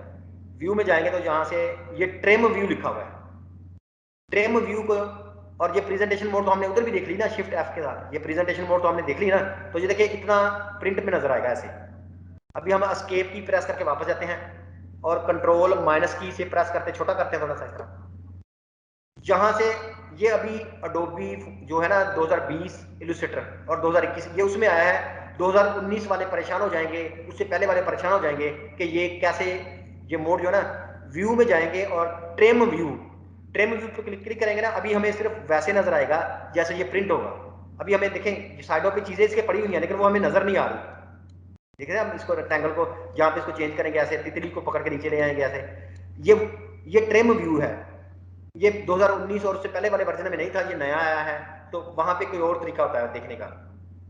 व्यू में जाएंगे तो यहाँ से ये ट्रिम व्यू लिखा हुआ है, ट्रिम व्यू को, और ये प्रेजेंटेशन मोड तो हमने उधर भी देख ली ना शिफ्ट F के साथ, ये प्रेजेंटेशन मोड तो हमने देख ली ना। तो ये देखिए इतना प्रिंट में नजर आएगा ऐसे। अभी हम एस्केप की प्रेस करके वापस जाते हैं और कंट्रोल माइनस की से प्रेस करते छोटा करते हैं थोड़ा सा इस तरह। जहां से ये अभी अडोबी जो है ना 2020 इलस्ट्रेटर और 2021 ये उसमें आया है, 2019 वाले परेशान हो जाएंगे, उससे पहले वाले परेशान हो जाएंगे कि ये कैसे, ये मोड जो है ना व्यू में जाएंगे और ट्रिम व्यू पे क्लिक करेंगे ना, अभी हमें सिर्फ वैसे नजर आएगा जैसे ये प्रिंट होगा। अभी हमें देखें साइडों पे चीजें इसके पड़ी हुई हैं लेकिन वो हमें नजर नहीं आ रही। देख रहे हैं हम इसको रेक्टेंगल को, यहाँ पे इसको चेंज करेंगे ऐसे, तितली को पकड़ के नीचे ले आएंगे ऐसे। ये ट्रिम व्यू है, ये 2019 और उससे पहले वाले वर्जन में नहीं था, ये नया आया है। तो वहां पे कोई और तरीका होता है देखने का,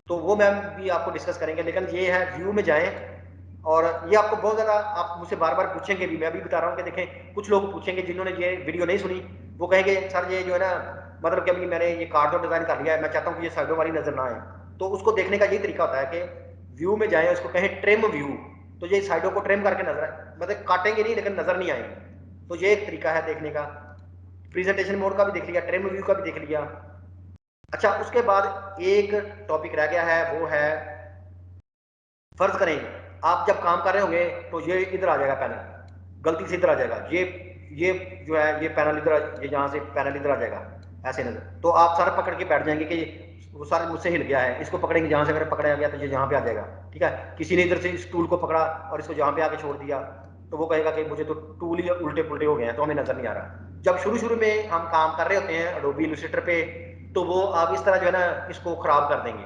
तो वो मैम भी आपको डिस्कस करेंगे। लेकिन ये है व्यू में जाएं, और ये आपको बहुत ज्यादा आप मुझसे बार बार पूछेंगे भी, मैं भी बता रहा हूँ कि देखें कुछ लोग पूछेंगे जिन्होंने ये वीडियो नहीं सुनी, वो कहेंगे सर ये जो है ना मतलब कि अभी मैंने ये कार्ड तो डिजाइन कर लिया है, मैं चाहता हूँ कि ये साइडों वाली नजर ना आए। तो उसको देखने का यही तरीका होता है कि व्यू में जाए, उसको कहें ट्रिम व्यू, तो ये साइडों को ट्रिम करके नजर आए, मतलब काटेंगे नहीं लेकिन नजर नहीं आएंगे। तो ये एक तरीका है देखने का। प्रेजेंटेशन मोड का भी देख लिया, ट्रिम व्यू का भी देख लिया। अच्छा उसके बाद एक टॉपिक रह गया है, वो है फर्ज करें आप जब काम कर रहे होंगे तो ये इधर आ जाएगा पैनल, गलती से इधर आ जाएगा, ये जो है ये पैनल इधर, ये यहाँ से पैनल इधर आ जाएगा ऐसे नजर, तो आप सारा पकड़ के बैठ जाएंगे कि वो सारे मुझसे हिल गया है, इसको पकड़ेंगे, जहाँ से अगर पकड़ा गया तो ये यहाँ पे आ जाएगा, ठीक है। किसी ने इधर से इस टूल को पकड़ा और इसको यहाँ पे आके छोड़ दिया, तो वो कहेगा कि मुझे तो टूल ही उल्टे पुल्टे हो गए हैं, तो हमें नजर नहीं आ रहा। जब शुरू शुरू में हम काम कर रहे होते हैं एडोबी इलस्ट्रेटर पे, तो वो आप इस तरह जो है ना इसको खराब कर देंगे।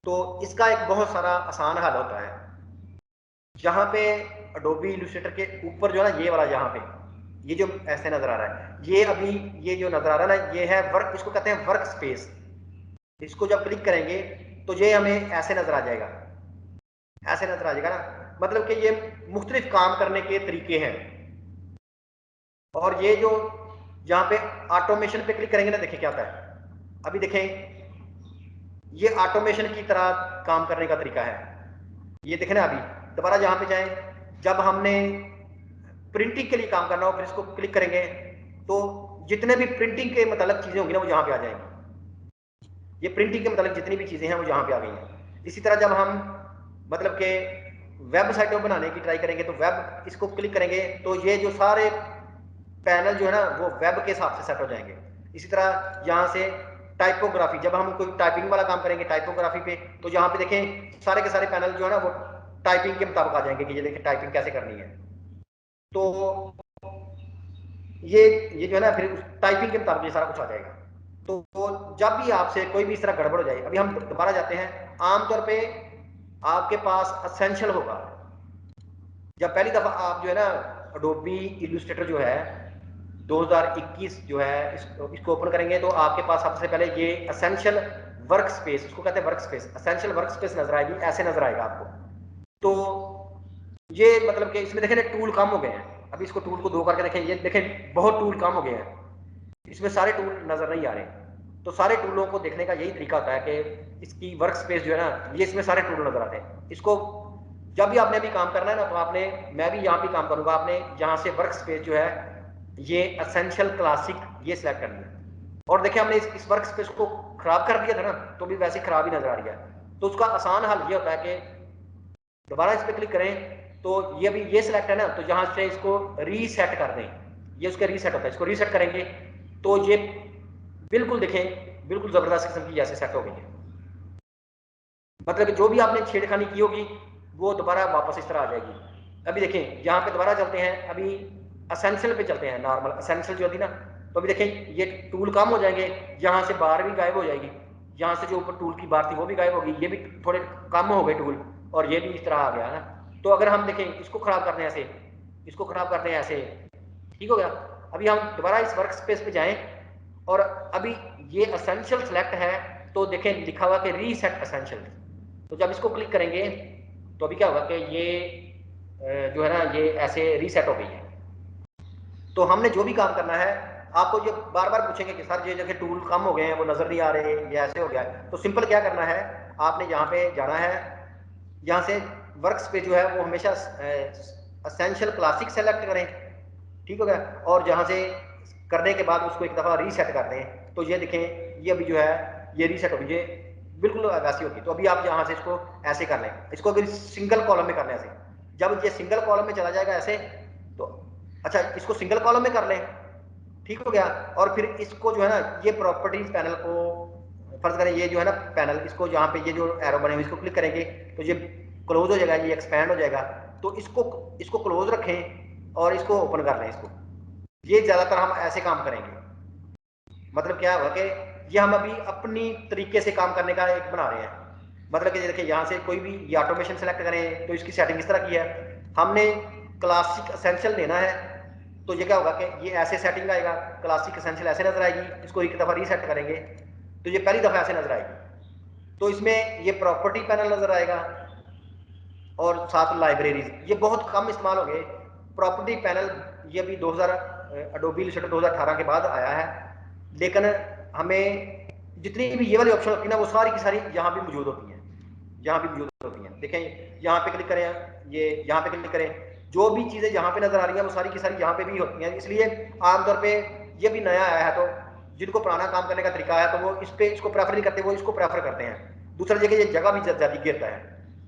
तो इसका एक बहुत सारा आसान हल होता है। जहां पे एडोबी इलस्ट्रेटर के ऊपर जो है ना, ये वाला यहाँ पे ये जो ऐसे नजर आ रहा है, ये अभी ये जो नजर आ रहा है ना, ये है वर्क, इसको कहते हैं वर्क स्पेस। इसको जब क्लिक करेंगे तो ये हमें ऐसे नजर आ जाएगा, ऐसे नजर आ जाएगा ना, मतलब कि ये मुख्तलिफ काम करने के तरीके हैं। और ये जो यहाँ पे ऑटोमेशन पे क्लिक करेंगे ना, देखिए क्या होता है। अभी देखें, ये ऑटोमेशन की तरह काम करने का तरीका है। ये देखें ना, अभी दोबारा यहाँ पे जाएं, जब हमने प्रिंटिंग के लिए काम करना हो, फिर इसको क्लिक करेंगे तो जितने भी प्रिंटिंग के मतलब चीजें होंगी ना, वो यहाँ पे आ जाएंगी। ये प्रिंटिंग के मतलब जितनी भी चीजें हैं वो यहाँ पे आ गई हैं। इसी तरह जब हम मतलब के वेबसाइटों बनाने की ट्राई करेंगे, तो वेब इसको क्लिक करेंगे तो ये जो सारे पैनल जो है ना वो वेब के हिसाब से सेट हो जाएंगे। इसी तरह यहाँ से टाइपोग्राफी, जब हम कोई टाइपिंग वाला काम करेंगे टाइपोग्राफी पे, तो यहाँ पे देखें सारे के सारे पैनल जो है ना वो टाइपिंग के मुताबिक आ जाएंगे कि ये देखें टाइपिंग कैसे करनी है। तो ये जो है ना फिर टाइपिंग के मुताबिक ये सारा कुछ आ जाएगा। तो जब भी आपसे कोई भी इस तरह गड़बड़ हो जाए, अभी हम दोबारा जाते हैं, आमतौर पे आपके पास असेंशियल होगा। जब पहली दफा आप जो है ना एडोबी इलस्ट्रेटर जो है 2021 जो है इसको ओपन करेंगे, तो आपके पास सबसे पहले ये एसेंशियल वर्क स्पेस, इसको कहते हैं work space, essential work space नजर आएगी, ऐसे नजर आएगा आपको। तो ये मतलब कि इसमें देखें ना टूल कम हो गए हैं। अभी इसको टूल को दो करके देखें, ये देखें बहुत टूल कम हो गए हैं, इसमें सारे टूल नजर नहीं आ रहे। तो सारे टूलों को देखने का यही तरीका होता है कि इसकी वर्क स्पेस जो है ना, ये इसमें सारे टूल नजर आते हैं। इसको जब भी आपने भी काम करना है ना, तो आपने, मैं भी यहाँ पे काम करूंगा, आपने यहाँ से वर्क स्पेस जो है ये एसेंशियल क्लासिक ये सिलेक्ट करनी है। और देखिए हमने इस वर्क स्पेस को खराब कर दिया था ना, तो भी वैसे खराब ही नजर आ रही है। तो उसका आसान हल ये होता है कि दोबारा इस पर क्लिक करें, तो ये अभी ये सिलेक्ट है ना, तो जहां से इसको रीसेट कर दें, ये उसका रीसेट होता है, इसको रीसेट करेंगे तो ये बिल्कुल देखें बिल्कुल जबरदस्त किस्म की जैसे सेट हो गई है। मतलब कि जो भी आपने छेड़खानी की होगी वो दोबारा वापस इस तरह आ जाएगी। अभी देखें यहाँ पे दोबारा चलते हैं, अभी असेंशियल पे चलते हैं, नॉर्मल असेंशियल जो थी ना, तो अभी देखें ये टूल कम हो जाएंगे, यहाँ से बार भी गायब हो जाएगी, यहाँ से जो ऊपर टूल की बार थी वो भी गायब होगी, ये भी थोड़े कम हो गए टूल, और ये भी इस तरह आ गया ना। तो अगर हम देखें इसको खराब करते हैं ऐसे, इसको खराब करते हैं ऐसे, ठीक हो गया। अभी हम दोबारा इस वर्क स्पेस पे जाएं, और अभी ये असेंशियल सेलेक्ट है, तो देखें लिखा हुआ कि रीसेट असेंशियल। तो जब इसको क्लिक करेंगे तो अभी क्या होगा कि ये जो है ना ये ऐसे रीसेट हो गई है। तो हमने जो भी काम करना है, आपको ये बार बार पूछेंगे कि सर ये जगह टूल कम हो गए हैं, वो नजर नहीं आ रहे, ये ऐसे हो गया है। तो सिंपल क्या करना है, आपने यहाँ पे जाना है, यहाँ से वर्क स्पेस जो है वो हमेशा असेंशियल क्लासिक सेलेक्ट करें, ठीक हो गया। और जहाँ से करने के बाद उसको एक दफ़ा रीसेट कर दें, तो ये देखें ये अभी जो है ये रीसेट होगी, ये बिल्कुल वैसी होगी। तो अभी आप यहाँ से इसको ऐसे कर लें, इसको अगर सिंगल कॉलम में करने से, जब ये सिंगल कॉलम में चला जाएगा ऐसे, तो अच्छा इसको सिंगल कॉलम में कर लें, ठीक हो गया। और फिर इसको जो है ना ये प्रॉपर्टीज पैनल को फर्ज करें, ये जो है ना पैनल, इसको यहाँ पे ये जो एरो बने हुए इसको क्लिक करेंगे तो ये क्लोज हो जाएगा, ये एक्सपैंड हो जाएगा। तो इसको क्लोज रखें और इसको ओपन कर लें इसको। ये ज्यादातर हम ऐसे काम करेंगे। मतलब क्या होगा कि ये हम अभी अपनी तरीके से काम करने का एक बना रहे हैं। मतलब कि देखिए यहाँ से कोई भी ये ऑटोमेशन सेलेक्ट करें तो इसकी सेटिंग इस तरह की है, हमने क्लासिक एसेंशियल लेना है, तो ये क्या होगा कि ये ऐसे सेटिंग आएगा, क्लासिक एसेंशियल ऐसे नजर आएगी। इसको एक दफा रीसेट करेंगे तो ये पहली दफा ऐसे नजर आएगी। तो इसमें ये प्रॉपर्टी पैनल नजर आएगा और साथ लाइब्रेरीज, ये बहुत कम इस्तेमाल हो गए प्रॉपर्टी पैनल। ये भी 2000 एडोबी इलस्ट्रेटर 2018 के बाद आया है, लेकिन हमें जितनी भी ये वाली ऑप्शन होती है ना वो सारी की सारी यहाँ भी मौजूद होती हैं, यहाँ भी मौजूद होती हैं। देखें यहाँ पे क्लिक करें, ये यहाँ पे क्लिक करें, जो भी चीजें यहाँ पे नजर आ रही हैं वो सारी की सारी यहाँ पे भी होती हैं। इसलिए आमतौर पे ये भी नया आया है, तो जिनको पुराना काम करने का तरीका है तो वो इसको प्रेफर नहीं करते, वो इसको प्रेफर करते हैं। दूसरी जगह ये जगह भी ज्यादा गिरता है,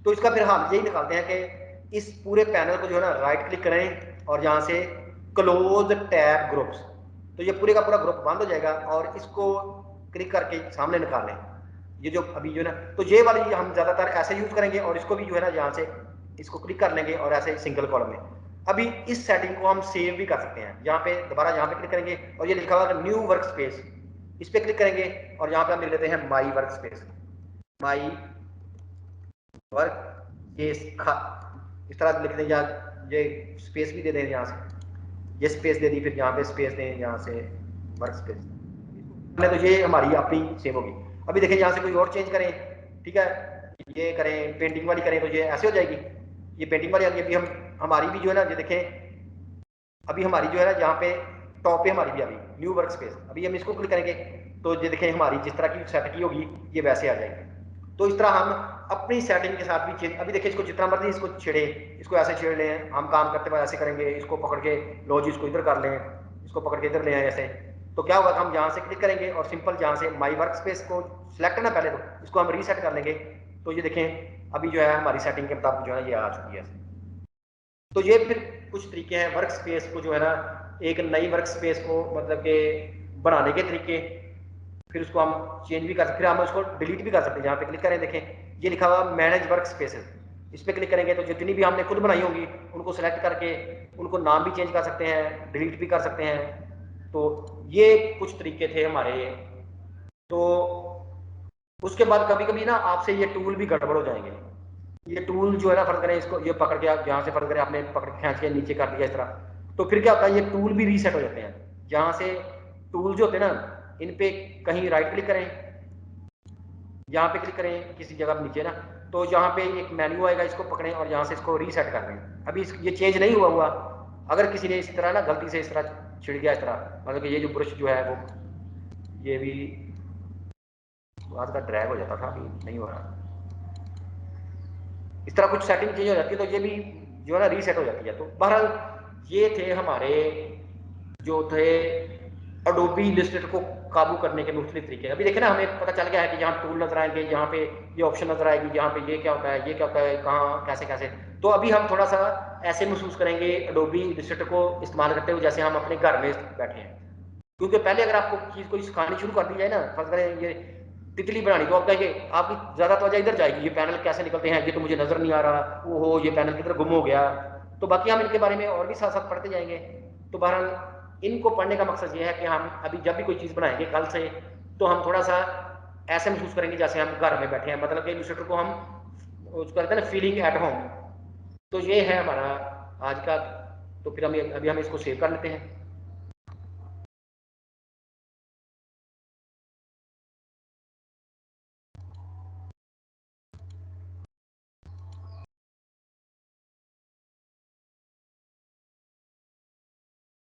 तो इसका फिर हम यही निकालते हैं कि इस पूरे पैनल को जो है ना राइट क्लिक करें और यहाँ से क्लोज टैब ग्रुप्स, तो ये पूरे का पूरा ग्रुप बंद हो जाएगा, और इसको क्लिक करके सामने निकाल लें। ये जो अभी जो है ना, तो ये वाली हम ज्यादातर ऐसे यूज करेंगे, और इसको भी जो है ना यहाँ से इसको क्लिक कर लेंगे और ऐसे सिंगल कॉलम में। अभी इस सेटिंग को हम सेव भी कर सकते हैं। यहाँ पे दोबारा यहाँ पे क्लिक करेंगे और ये लिखा हुआ है न्यू वर्क स्पेस, इस पे क्लिक करेंगे और यहाँ पे हम लिख लेते हैं my work space, my work, ये इस तरह लिख दें या ये स्पेस भी दे दें, यहाँ से ये स्पेस दे दी, फिर यहाँ पे स्पेस दें, यहाँ से वर्क स्पेस, तो ये हमारी अपनी सेव होगी। अभी देखें यहाँ से कोई और चेंज करें, ठीक है, ये करें पेंटिंग वाली करें तो ये ऐसे हो जाएगी, ये पेंटिंग वाली आ गई। अभी हम हमारी भी जो है ना, ये देखें अभी हमारी जो है ना, यहाँ पे टॉप पे हमारी भी आ गई न्यू वर्क स्पेस। अभी हम इसको क्लिक करेंगे तो ये देखें हमारी जिस तरह की सेट की होगी ये वैसे आ जाएगी। तो इस तरह हम अपनी सेटिंग के साथ भी चेंज, अभी देखिए इसको जितना मर्जी इसको छेड़े, इसको ऐसे छेड़ लें, हम काम करते हुए ऐसे करेंगे, इसको पकड़ के लो जी इसको इधर कर लें, इसको पकड़ के इधर ले आए ऐसे, तो क्या होगा हम यहाँ से क्लिक करेंगे और सिंपल यहाँ से माई वर्क स्पेस को सिलेक्ट करना, पहले तो इसको हम रीसेट कर लेंगे, तो ये देखें अभी जो है हमारी सेटिंग के मुताबिक जो है ये आ चुकी है। तो ये फिर कुछ तरीके हैं वर्क स्पेस को जो है ना, एक नई वर्क स्पेस को मतलब के बनाने के तरीके, फिर उसको हम चेंज भी कर सकते, फिर हम उसको डिलीट भी कर सकते हैं। जहाँ पे क्लिक करें देखें ये लिखा हुआ मैनेज वर्क स्पेसेस, इस पर क्लिक करेंगे तो जितनी भी हमने खुद बनाई होंगी उनको सेलेक्ट करके उनको नाम भी चेंज कर सकते हैं, डिलीट भी कर सकते हैं। तो ये कुछ तरीके थे हमारे। तो उसके बाद कभी कभी ना आपसे ये टूल भी गड़बड़ हो जाएंगे, ये टूल जो है ना, फर्ज करें इसको ये पकड़ के आप यहाँ से फर्ज करें आपने पकड़ खींच के नीचे कर दिया इस तरह, तो फिर क्या होता है ये टूल भी रीसेट हो जाते हैं। यहाँ से टूल जो होते हैं ना, इन पे कहीं राइट क्लिक करें, यहाँ पे क्लिक करें किसी जगह नीचे ना, तो यहाँ पे एक मेन्यू आएगा, इसको पकड़ें और यहाँ से इसको रीसेट कर दें। अभी ये चेंज नहीं हुआ, अगर किसी ने इस तरह ना गलती से इस तरह छिड़ गया इस तरह, मतलब कि ये जो ब्रश जो है वो ये भी आज का ड्रैग हो जाता था, अभी नहीं हो रहा, इस तरह कुछ सेटिंग चेंज हो जाती है तो ये भी जो है ना रीसेट हो जाती है। तो बहरहाल ये थे हमारे जो थे अडोबी इलस्ट्रेटर को काबू करने के मुख्तलिफ तरीके। अभी देखें ना हमें पता चल गया है कि यहाँ टूल नजर आएंगे, यहाँ पे ये ऑप्शन नजर आएगी, यहाँ पे ये क्या होता है, ये क्या होता है, कहाँ कैसे कैसे। तो अभी हम थोड़ा सा ऐसे महसूस करेंगे अडोबी इलस्ट्रेटर को इस्तेमाल करते हुए जैसे हम अपने घर में बैठे हैं, क्योंकि पहले अगर आपको चीज़ कोई सिखानी शुरू कर दी जाए ना, फर्ज करें ये तितली बनानी, तो आप कहेंगे आपकी ज़्यादा तवज्जो इधर जाएगी, ये पैनल कैसे निकलते हैं, ये तो मुझे नज़र नहीं आ रहा, वो हो ये पैनल किधर गुम हो गया। तो बाकी हम इनके बारे में और भी साथ साथ पढ़ते जाएंगे। तो बहरहाल इनको पढ़ने का मकसद ये है कि हम अभी जब भी कोई चीज़ बनाएंगे कल से, तो हम थोड़ा सा ऐसे महसूस करेंगे जैसे हम घर में बैठे हैं, मतलब कि इलस्ट्रेटर को हम उसको कहते हैं ना फीलिंग एट होम। तो ये है हमारा आज का। तो फिर हम अभी हम इसको सेव कर लेते हैं।